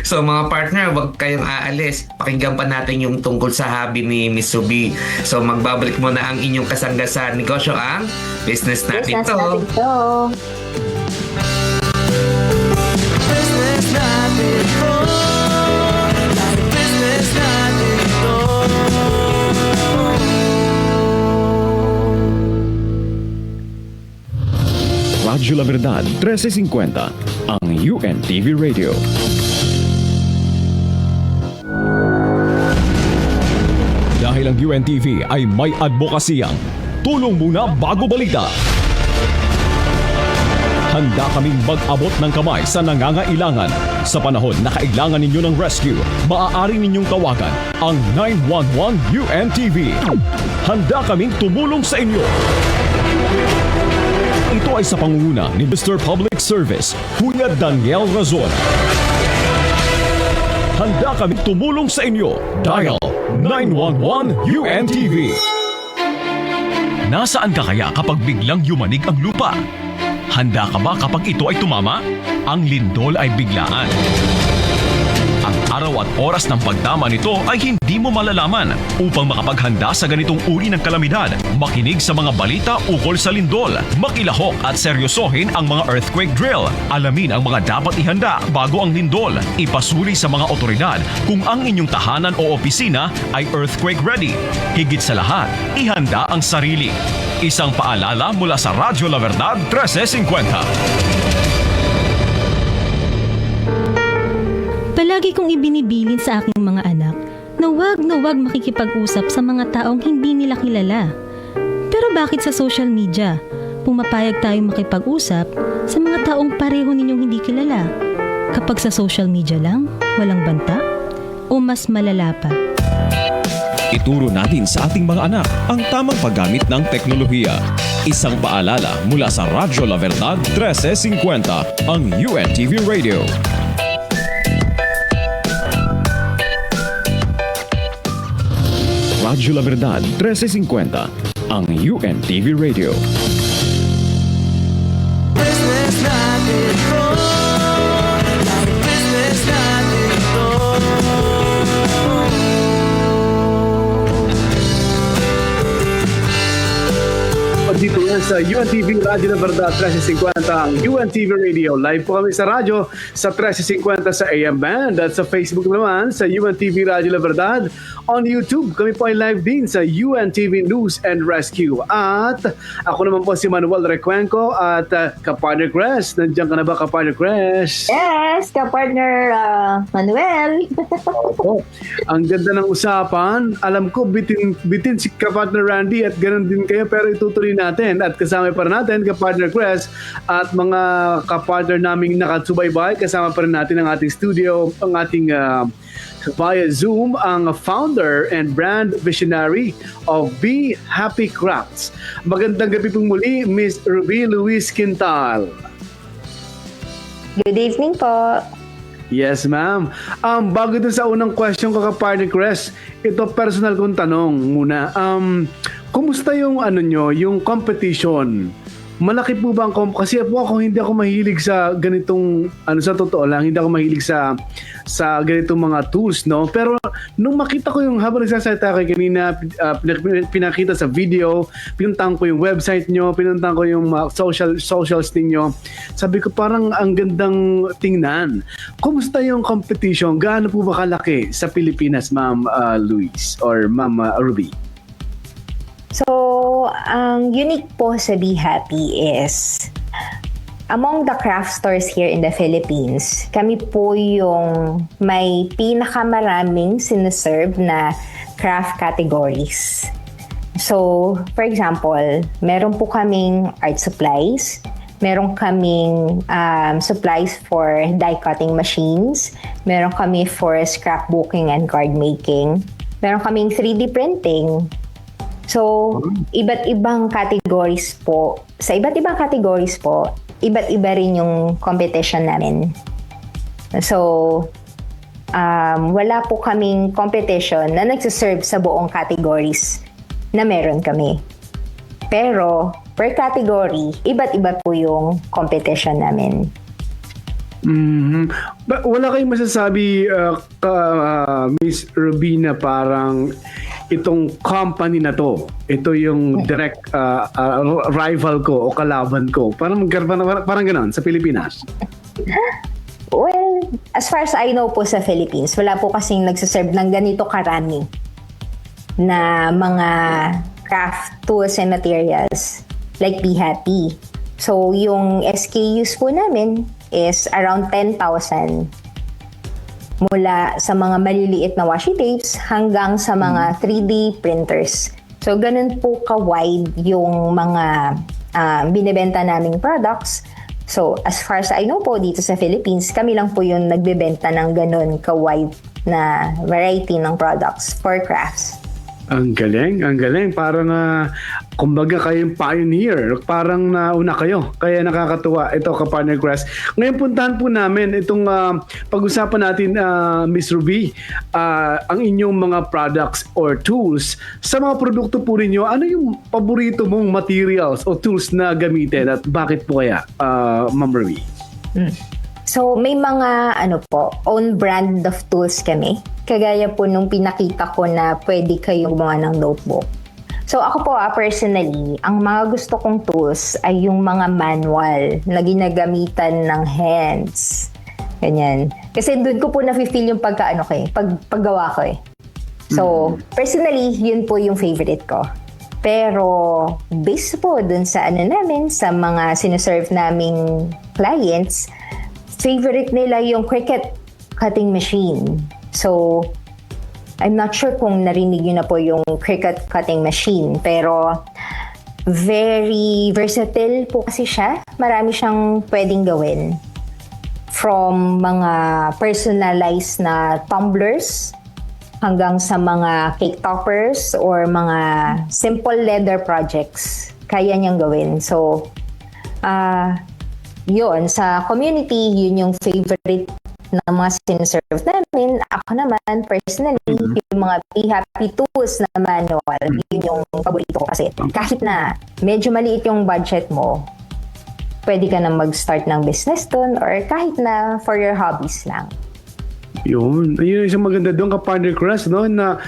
[SPEAKER 2] So mga partner, wag kayong aalis. Pakinggan pa natin yung tungkol sa hobby ni Miss Ubi. So magbabalik muna ang inyong kasangga sa negosyo, ang Business Natin To.
[SPEAKER 5] Radyo La Verdad 1350, ang UNTV Radio. Dahil ang UNTV ay may advokasiyang tulong muna bago balita. Handa kaming mag-abot ng kamay sa nangangailangan. Sa panahon na kailangan ninyo ng rescue, maaari ninyong tawagan ang 911 UNTV. Handa kaming tumulong sa inyo. Ito ay sa pangunguna ni Mr. Public Service, Kuya Daniel Razon. Handa kaming tumulong sa inyo. Dial 911 UNTV. Nasaan ka kaya kapag biglang yumanig ang lupa? Handa ka ba kapag ito ay tumama? Ang lindol ay biglaan. Ang araw at oras ng pagtama nito ay hindi mo malalaman. Upang makapaghanda sa ganitong uri ng kalamidad, makinig sa mga balita ukol sa lindol, makilahok at seryosohin ang mga earthquake drill. Alamin ang mga dapat ihanda bago ang lindol. Ipasuri sa mga otoridad kung ang inyong tahanan o opisina ay earthquake ready. Higit sa lahat, ihanda ang sarili. Isang paalala mula sa Radyo La Verdad 1350.
[SPEAKER 10] Palagi kong ibinibilin sa aking mga anak na wag makikipag-usap sa mga taong hindi nila kilala. Pero bakit sa social media, pumapayag tayong makipag-usap sa mga taong pareho ninyong hindi kilala? Kapag sa social media lang, walang banta? O mas malala pa?
[SPEAKER 5] Ituro natin sa ating mga anak ang tamang paggamit ng teknolohiya. Isang paalala mula sa Radyo La Verdad 1350, ang UNTV Radio. Radyo La Verdad 1350, ang UNTV Radio.
[SPEAKER 11] Business natin to. Business natin to.
[SPEAKER 4] sa UNTV Radyo La Verdad 1350 ang UNTV Radio. Live po kami sa radyo sa 1350 sa AM Band at sa Facebook naman sa UNTV Radyo La Verdad. On YouTube, kami po ay live din sa UNTV News and Rescue. At ako naman po si Manuel Recuenco at kapartner Cres. Nandiyan ka na ba, kapartner Cres?
[SPEAKER 3] Yes, ka-partner Manuel.
[SPEAKER 4] Opo. Ang ganda ng usapan. Alam ko, bitin si kapartner Randy at ganun din kayo, pero itutuloy natin. At kasama pa rin natin kapartner Cres at mga kapartner naming nakasubaybay. Kasama pa rin natin ang ating studio, ang ating via Zoom, ang founder and brand visionary of Be Happy Crafts. Magandang gabi pong muli, Miss Ruby Luis Quintal.
[SPEAKER 1] Good evening po.
[SPEAKER 4] Yes, ma'am. Bago dun sa unang question ko, kapartner Cres, ito personal kong tanong muna. Kumusta yung yung competition? Malaki po ba ang kasi po ako hindi ako mahilig sa ganitong sa totoo lang, hindi ako mahilig sa ganitong mga tools, no? Pero nung makita ko yung habang nagsasalita kayo kanina, pinakita sa video, pinuntahan ko yung website nyo, pinuntahan ko yung socials ninyo. Sabi ko parang ang gandang tingnan. Kumusta yung competition? Gaano po ba kalaki sa Pilipinas, Ma'am Luis or Ma'am Ruby?
[SPEAKER 1] So, ang unique po sa Be Happy is, among the craft stores here in the Philippines, kami po yung may pinakamaraming sineserve na craft categories. So, for example, meron po kaming art supplies, meron kaming supplies for die cutting machines, meron kami for scrapbooking and card making, meron kaming 3D printing. So, iba't ibang categories po. Sa iba't ibang categories po, iba't iba rin yung competition namin. So, wala po kaming competition na nagsiserve sa buong categories na meron kami. Pero, per category, iba't iba po yung competition namin.
[SPEAKER 4] Wala kayong masasabi, Miss Ruby, na parang itong company na to, ito yung direct rival ko o kalaban ko. Parang gano'n sa Pilipinas.
[SPEAKER 1] Well, as far as I know po sa Philippines, wala po kasing nagsaserve ng ganito karami na mga craft tools and materials like Be Happy. So, yung SKUs po namin is around 10,000. Mula sa mga maliliit na washi tapes hanggang sa mga 3D printers. So, ganun po ka-wide yung mga binibenta naming products. So, as far as I know po, dito sa Philippines, kami lang po yung nagbebenta ng ganun ka-wide na variety ng products for crafts.
[SPEAKER 4] Ang galing, ang galing. Parang, kumbaga kayong pioneer. Parang nauna kayo. Kaya nakakatuwa. Ito, kapartner Cres. Ngayon, puntahan po namin itong pag-usapan natin, Miss Ruby, ang inyong mga products or tools. Sa mga produkto po ninyo, ano yung paborito mong materials o tools na gamitin at bakit po kaya, Ma'am Ruby?
[SPEAKER 1] So, may mga own brand of tools kami. Kagaya po nung pinakita ko na pwede kayo gumawa ng notebook. So, ako po personally, ang mga gusto kong tools ay yung mga manual na ginagamitan ng hands. Ganyan. Kasi doon ko po na-feel yung paggawa ko eh. So, personally, yun po yung favorite ko. Pero, based po dun sa namin, sa mga sineserve naming clients, favorite nila yung Cricut cutting machine. So, I'm not sure kung narinig nyo na po yung Cricut cutting machine, pero very versatile po kasi siya. Marami siyang pwedeng gawin. From mga personalized na tumblers hanggang sa mga cake toppers or mga simple leather projects. Kaya niyang gawin. So, yun, sa community, yun yung favorite na mga sineserve namin. Ako naman, personally, yung mga Be Happy tools na manual, yun yung paborito ko kasi kahit na medyo maliit yung budget mo, pwede ka na mag-start ng business dun or kahit na for your hobbies lang.
[SPEAKER 4] Yun isang maganda doon, ka-partner Cres, no? Na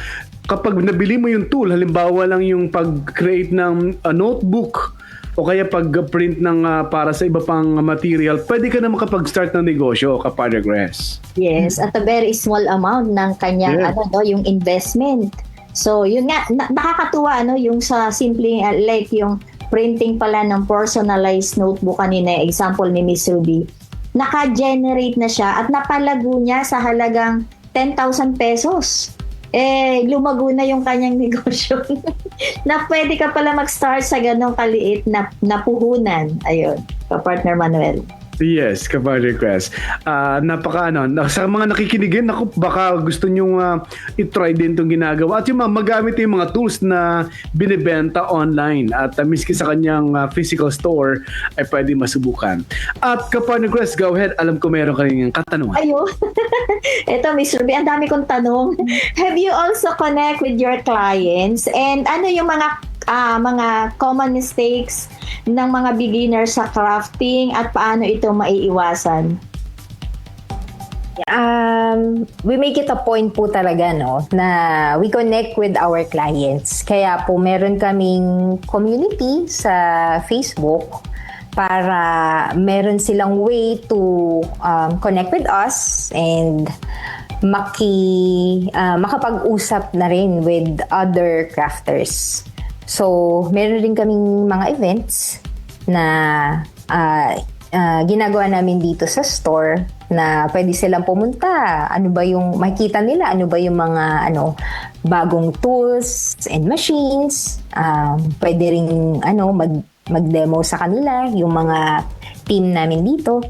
[SPEAKER 4] kapag nabili mo yung tool, halimbawa lang yung pag-create ng notebook o kaya pag-print ng para sa iba pang material, pwede ka na makapag-start ng negosyo, Kapartner Grace.
[SPEAKER 3] Yes, at a very small amount ng kanyang
[SPEAKER 4] Yeah.
[SPEAKER 3] yung investment. So, yun nga, nakakatuwa yung sa simple like yung printing pala ng personalized notebook kanina, example ni Miss Ruby. Naka-generate na siya at napalago niya sa halagang 10,000 pesos. Lumago na yung kanyang negosyo. Na pwede ka pala mag-start sa ganong kaliit na puhunan. Ayun, Kapartner Manuel.
[SPEAKER 4] Yes, Kapartner Grace. Sa mga nakikinigin, baka gusto nyong i-try din itong ginagawa. At yung magamit yung mga tools na binibenta online. At miski sa kanyang physical store, ay pwede masubukan. At Kapartner Grace, go ahead. Alam ko meron kayong katanungan.
[SPEAKER 3] Ayun. Ito, Miss Ruby, ang dami kong tanong. Have you also connect with your clients? And ano yung mga common mistakes ng mga beginners sa crafting at paano ito maiiwasan?
[SPEAKER 1] We make it a point po talaga na we connect with our clients. Kaya po meron kaming community sa Facebook para meron silang way to connect with us and makapag-usap na rin with other crafters. So, meron rin kaming mga events na ginagawa namin dito sa store na pwede silang pumunta. Ano ba yung makikita nila? Ano ba yung mga bagong tools and machines? Pwede rin mag-demo sa kanila yung mga team namin dito.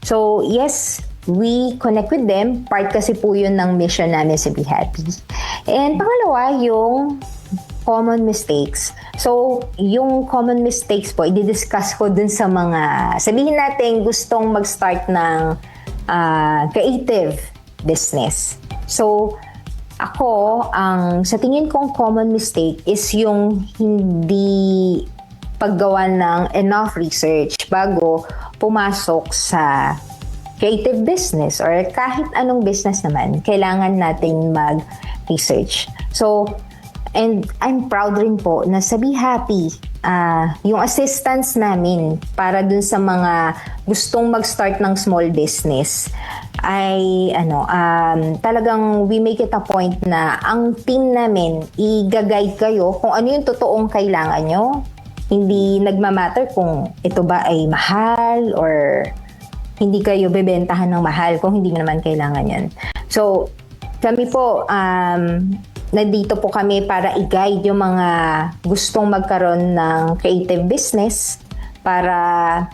[SPEAKER 1] So, yes, we connect with them. Part kasi po yun ng mission namin sa Be Happy. And pangalawa, yung common mistakes. So, yung common mistakes po, i-discuss ko dun sa mga, sabihin natin, gustong mag-start ng creative business. So, ako, sa tingin kong common mistake is yung hindi paggawa ng enough research bago pumasok sa creative business or kahit anong business naman, kailangan natin mag-research. So, and I'm proud rin po na sa Be Happy, yung assistance namin para dun sa mga gustong mag-start ng small business ay talagang we make it a point na ang team namin i-guide kayo kung ano yung totoong kailangan nyo. Hindi nagmamatter kung ito ba ay mahal or hindi kayo bebentahan ng mahal kung hindi naman kailangan yan. So, kami po, nandito po kami para i-guide yung mga gustong magkaroon ng creative business para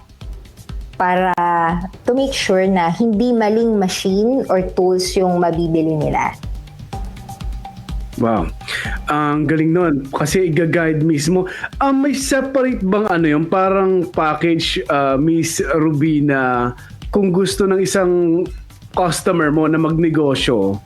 [SPEAKER 1] to make sure na hindi maling machine or tools yung mabibili nila.
[SPEAKER 4] Wow. Ang galing nun. Kasi i-guide mismo. May separate bang yung parang package, Miss Ruby, na kung gusto ng isang customer mo na magnegosyo,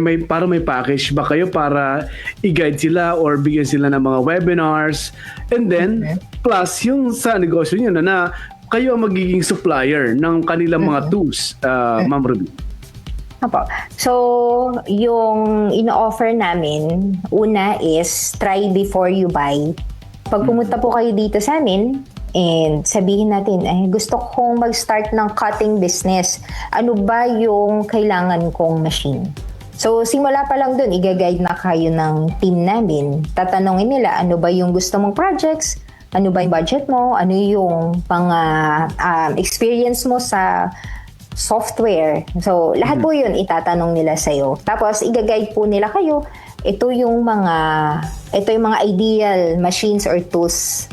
[SPEAKER 4] may package ba kayo para i-guide sila or bigyan sila ng mga webinars, and then plus yung sa negosyo nyo na kayo ang magiging supplier ng kanilang mga tools, Ma'am Ruby?
[SPEAKER 1] Apo. So, yung ino-offer namin, una is try before you buy. Pag pumunta po kayo dito sa amin, and sabihin natin, gusto kong mag-start ng cutting business. Ano ba yung kailangan kong machine? So, simula pa lang dun, i-guide na kayo ng team namin. Tatanungin nila, ano ba yung gusto mong projects? Ano ba yung budget mo? Ano yung experience mo sa software? So, lahat po yun itatanong nila sa'yo. Tapos, i-guide po nila kayo. Ito yung mga ideal machines or tools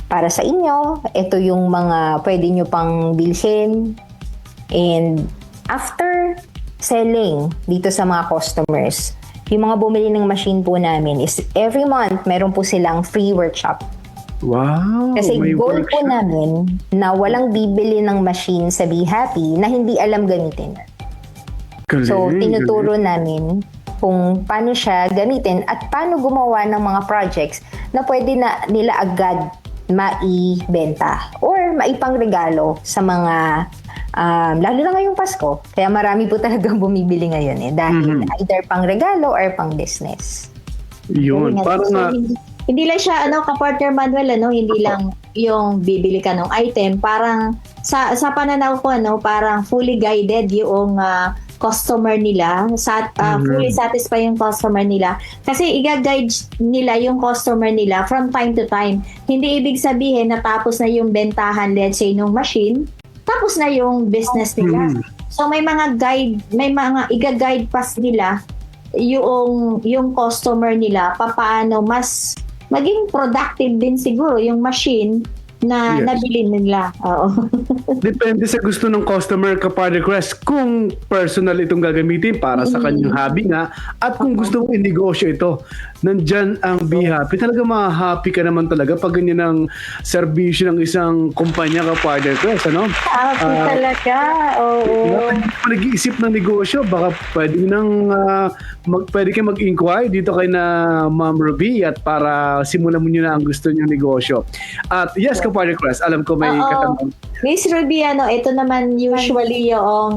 [SPEAKER 1] para sa inyo. Ito yung mga pwede nyo pang bilhin. And after selling dito sa mga customers, yung mga bumili ng machine po namin is every month meron po silang free workshop.
[SPEAKER 4] Wow!
[SPEAKER 1] Kasi goal po namin na walang bibili ng machine sa Be Happy na hindi alam gamitin. So, tinuturo namin kung paano siya gamitin at paano gumawa ng mga projects na pwede na nila agad maibenta or maipangregalo sa mga lalo na ngayong Pasko. Kaya marami po talagang bumibili ngayon dahil either pang regalo or pang business.
[SPEAKER 4] Yun, parang
[SPEAKER 3] hindi lang siya Kapartner Manuel, hindi lang yung bibili ka ng item, parang sa pananaw ko, parang fully guided yung customer nila, fully satisfy yung customer nila. Kasi i-guide nila yung customer nila from time to time. Hindi ibig sabihin na tapos na yung bentahan, let's say, ng machine, tapos na yung business nila. So may mga i-guide pass nila yung customer nila paano mas maging productive din siguro yung machine na nabili nila. Oo.
[SPEAKER 4] Depende sa gusto ng customer, Kapartner Chris, kung personal itong gagamitin para sa kanyang hobby nga, at kung gusto mong inegosyo ito. Nandyan ang Be Happy. Talaga ma-happy ka naman talaga pag ganyan ang serbisyo ng isang kumpanya, Kapartner Chris, ano?
[SPEAKER 3] Happy talaga. Oo.
[SPEAKER 4] Kung nag-iisip ng negosyo, baka pwede kayo mag-inquire dito kay na Ma'am Ruby at para simulan mo nyo na ang gusto nyo negosyo. At yes, Kapartner Chris, alam ko may katanong.
[SPEAKER 3] Miss Ruby, ito naman usually yung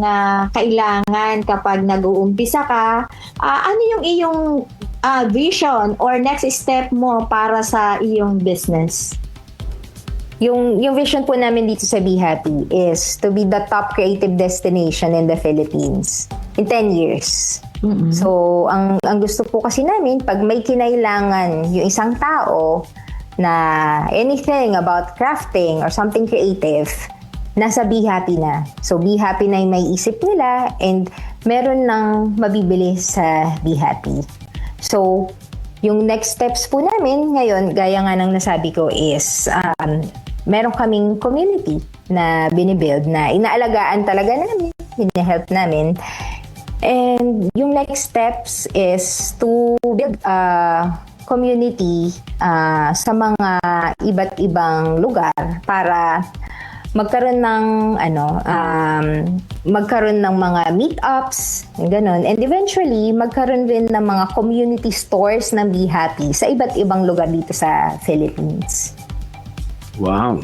[SPEAKER 3] kailangan kapag nag-uumpisa ka. Ano yung iyong vision or next step mo para sa iyong business?
[SPEAKER 1] Yung vision po namin dito sa Be Happy is to be the top creative destination in the Philippines in 10 years. So, ang gusto po kasi namin, pag may kinailangan yung isang tao na anything about crafting or something creative, nasa Be Happy na. So, Be Happy na yung may isip nila and meron nang mabibili sa Be Happy. So, yung next steps po namin ngayon, gaya nga ng nasabi ko is meron kaming community na binibuild na inaalagaan talaga namin, binihelp namin. And yung next steps is to build community sa mga iba't ibang lugar para magkaroon ng mga meetups, ganun. And eventually, magkaroon rin ng mga community stores ng Be Happy sa iba't ibang lugar dito sa Philippines.
[SPEAKER 4] Wow.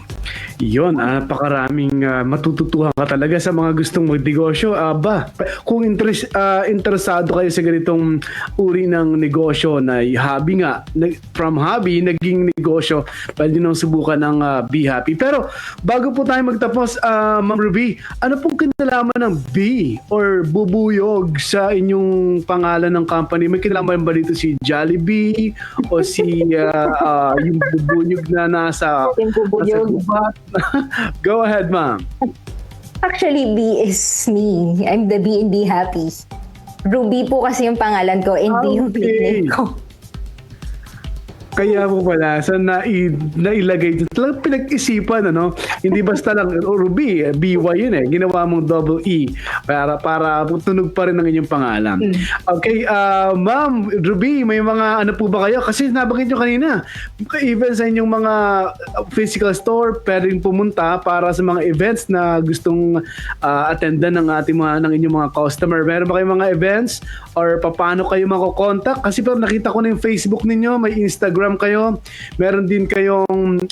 [SPEAKER 4] Yun, napakaraming matututuhan ka talaga sa mga gustong magnegosyo. Kung interesado kayo sa ganitong uri ng negosyo na hobby nga, from hobby, naging negosyo, pwede nang subukan ng Be Happy. Pero bago po tayo magtapos, Ma'am Ruby, ano pong kinalaman ng B or bubuyog sa inyong pangalan ng company? May kinalaman ba dito si Jollibee o si yung bubuyog na nasa gubat? Go ahead, ma'am.
[SPEAKER 1] Actually, B is me. I'm the B in Be Happy. Ruby po kasi yung pangalan ko, hindi yung nickname ko.
[SPEAKER 4] Kaya po pala, sa nailagay dito, talagang pinag-isipan, ano? Hindi basta lang, Ruby, BY yun eh. Ginawa mong double E para tunog pa rin ang inyong pangalan. Okay, Ma'am Ruby, may mga ano po ba kayo? Kasi nabanggit nyo kanina, even sa inyong mga physical store, pwedeng pumunta para sa mga events na gustong attendan ng inyong mga customer. Meron ba kayong mga events? Or paano kayo makokontak? Kasi pero nakita ko na yung Facebook ninyo, may Instagram kayo, meron din kayong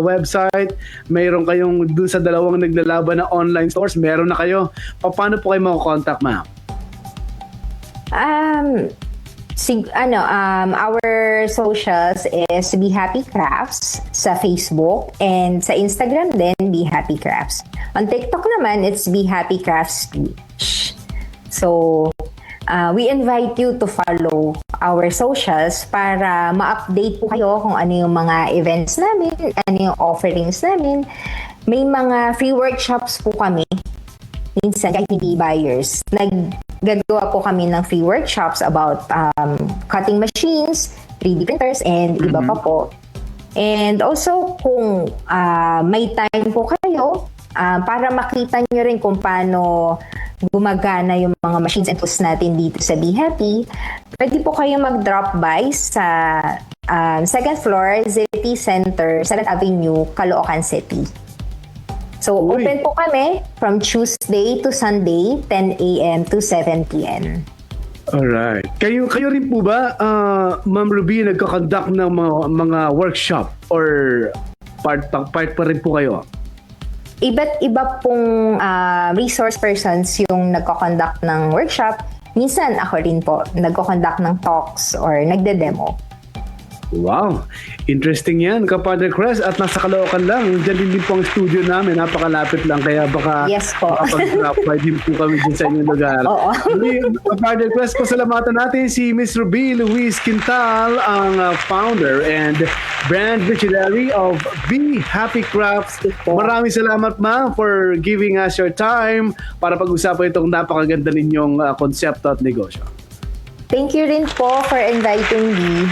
[SPEAKER 4] website, mayroon kayong dun sa dalawang naglalaban na online stores, meron na kayo. Paano po kayo mako-contact, ma'am?
[SPEAKER 1] Our socials is Be Happy Crafts sa Facebook and sa Instagram din Be Happy Crafts. On TikTok naman, it's Be Happy Crafts Speech. So, we invite you to follow our socials para ma-update po kayo kung ano yung mga events namin, ano yung offerings namin. May mga free workshops po kami. Minsan, kahit hindi buyers, naggagawa po kami ng free workshops about cutting machines, 3D printers, and iba pa po. And also, kung may time po kayo, para makita nyo rin kung paano gumagana yung mga machines and tools natin dito sa Be Happy, pwede po kayo mag-drop by sa second floor, City Center, 7th Avenue, Caloocan City. So, open po kami from Tuesday to Sunday, 10 a.m. to 7 p.m.
[SPEAKER 4] Alright. Kayo rin po ba, Ma'am Ruby, nagkakonduct ng mga workshop or part pa rin po kayo?
[SPEAKER 1] Iba't iba pong resource persons yung nagko-conduct ng workshop. Minsan ako rin po nagko-conduct ng talks or nagde-demo.
[SPEAKER 4] Wow, interesting yan, Kapartner Chris. At nasa Caloocan lang, dyan din po ang studio namin, napakalapit lang, kaya baka
[SPEAKER 1] Yes po.
[SPEAKER 4] makapag-drop din po kami dyan sa inyong lugar.
[SPEAKER 1] Oo.
[SPEAKER 4] Kapartner Chris, pasalamatan natin si Miss Ruby Luis Quintal, ang founder and brand visionary of Be Happy Crafts. Maraming salamat, ma'am, for giving us your time para pag-usapan itong napakaganda ninyong konsepto at negosyo.
[SPEAKER 1] Thank you rin po for inviting me.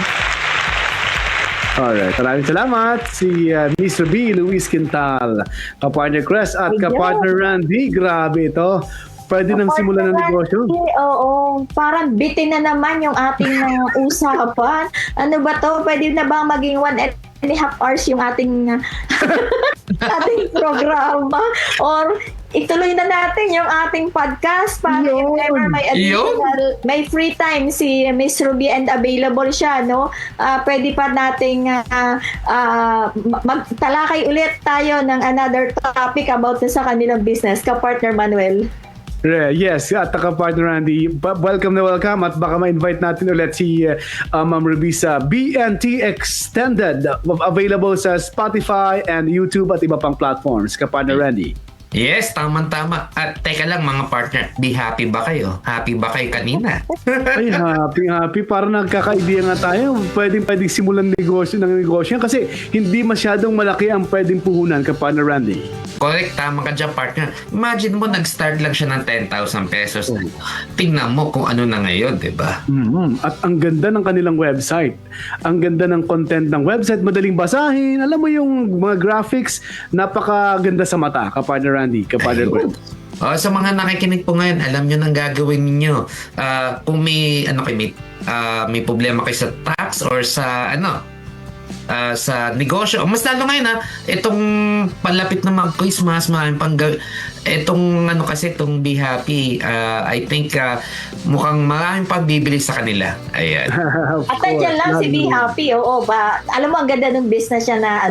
[SPEAKER 4] Alright, maraming salamat si Miss Ruby Luis Quintal, Kapartner Chris at Kapartner Randy. Grabe ito. Pwede nang simulan ng negosyo.
[SPEAKER 3] Oo, parang bitin na naman yung ating mga usapan. Ano ba to? Pwede na bang maging 1.5 hours yung ating ating programa? Or ituloy na natin yung ating podcast para if ever may additional, may free time si Miss Ruby and available siya, no? Pwede pa nating magtalakay ulit tayo ng another topic about sa kanilang business, Kapartner Manuel.
[SPEAKER 4] Yes, at Kapartner Randy, welcome na welcome at baka ma-invite natin ulit si Ma'am Ruby sa BNT Extended, available sa Spotify and YouTube at iba pang platforms. Kapartner Randy.
[SPEAKER 2] Yes, tamang-tama. At teka lang mga partner, be happy ba kayo? Happy ba kayo kanina?
[SPEAKER 4] Ay, happy. Parang nagkaka-idea nga tayo. Pwedeng simulan ng negosyo kasi hindi masyadong malaki ang pwedeng puhunan, Kapartner Randy.
[SPEAKER 2] Correct, tama ka dyan partner. Imagine mo, nag-start lang siya ng 10,000 pesos. Tingnan mo kung ano na ngayon, di ba?
[SPEAKER 4] At ang ganda ng kanilang website. Ang ganda ng content ng website. Madaling basahin. Alam mo yung mga graphics, napakaganda sa mata, Kapartner Randy, Kapartner Chris.
[SPEAKER 2] Sa mga nakikinig po ngayon, alam nyo nang gagawin ninyo. Kung may problema kayo sa tax or sa sa negosyo. Mas lalo ngayon itong palapit na mag-Christmas, maraming pang itong itong Be Happy, I think mukhang maraming pagbibili sa kanila. Ayan.
[SPEAKER 3] At nandiyan lang si Be Happy, alam mo ang ganda ng business niya na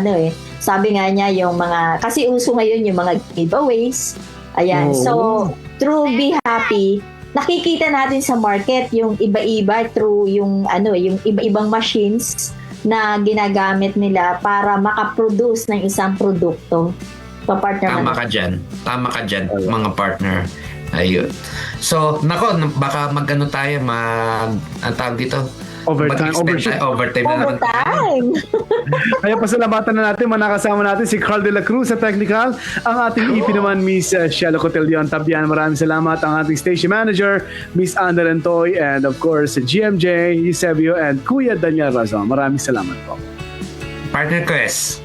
[SPEAKER 3] sabi nga niya yung mga, kasi uso ngayon yung mga giveaways. Ayan. So, through Be Happy, nakikita natin sa market yung iba-iba through yung yung iba-ibang machines na ginagamit nila para makaproduce ng isang produkto.
[SPEAKER 2] Tama ka dyan, mga partner. Ayun. So, baka tayo, ang tawag dito?
[SPEAKER 4] Overtime na naman. Kaya pasalamatan na natin, manakasama natin si Carl de la Cruz sa technical, ang ating EP naman, Miss Shelo Cotillion Tabian. Maraming salamat ang ating station manager, Miss Ander Antoy, and of course, GMJ, Eusebio, and Kuya Daniel Razon. Maraming salamat po.
[SPEAKER 2] Partner Chris.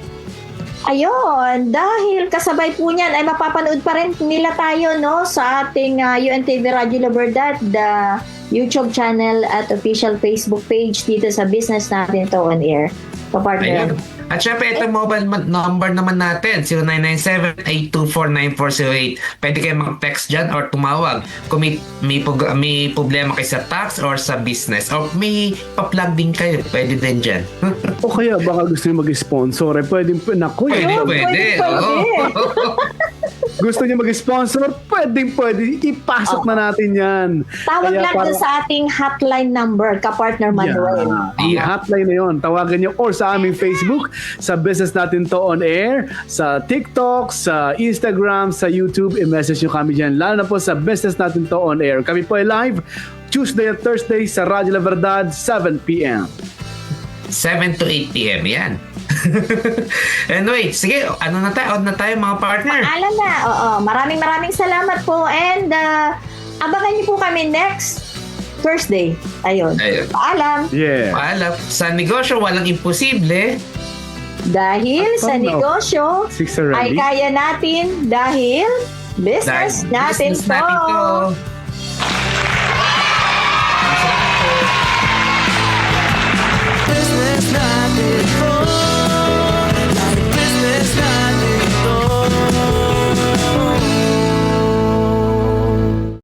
[SPEAKER 3] Ayun, dahil kasabay po niyan ay mapapanood pa rin nila tayo sa ating UNTV Radyo La Verdad, the YouTube channel at official Facebook page dito sa business natin to on air. Kapartner.
[SPEAKER 2] At syempre, ito mobile number naman natin, 0997-824-9408. Pwede kayo mag-text dyan or tumawag kung may problema kayo sa tax or sa business or may pa-plug din kayo, pwede din dyan.
[SPEAKER 4] O kaya baka gusto nyo mag-sponsor, pwede. Gusto niyo mag-sponsor, pwede. Ipasok na natin yan.
[SPEAKER 3] Tawag lang sa ating hotline number, Kapartner Manuel.
[SPEAKER 4] Ang hotline na yun, tawagan niyo or sa aming Facebook, sa business natin to on air, sa TikTok, sa Instagram, sa YouTube, i-message niyo kami dyan. Lalo na po sa business natin to on air. Kami po ay live Tuesday at Thursday sa Radyo La Verdad, 7 p.m.
[SPEAKER 2] 7 to 8 p.m. Yan. Anyway, sige, on na tayo mga partner.
[SPEAKER 3] Paalam na. Maraming salamat po and abangan niyo po kami next Thursday. Ayun. Paalam.
[SPEAKER 4] Yeah.
[SPEAKER 2] Paalam. Sa negosyo, walang imposible.
[SPEAKER 3] Dahil sa negosyo
[SPEAKER 4] Six already.
[SPEAKER 3] ay kaya natin dahil business natin to.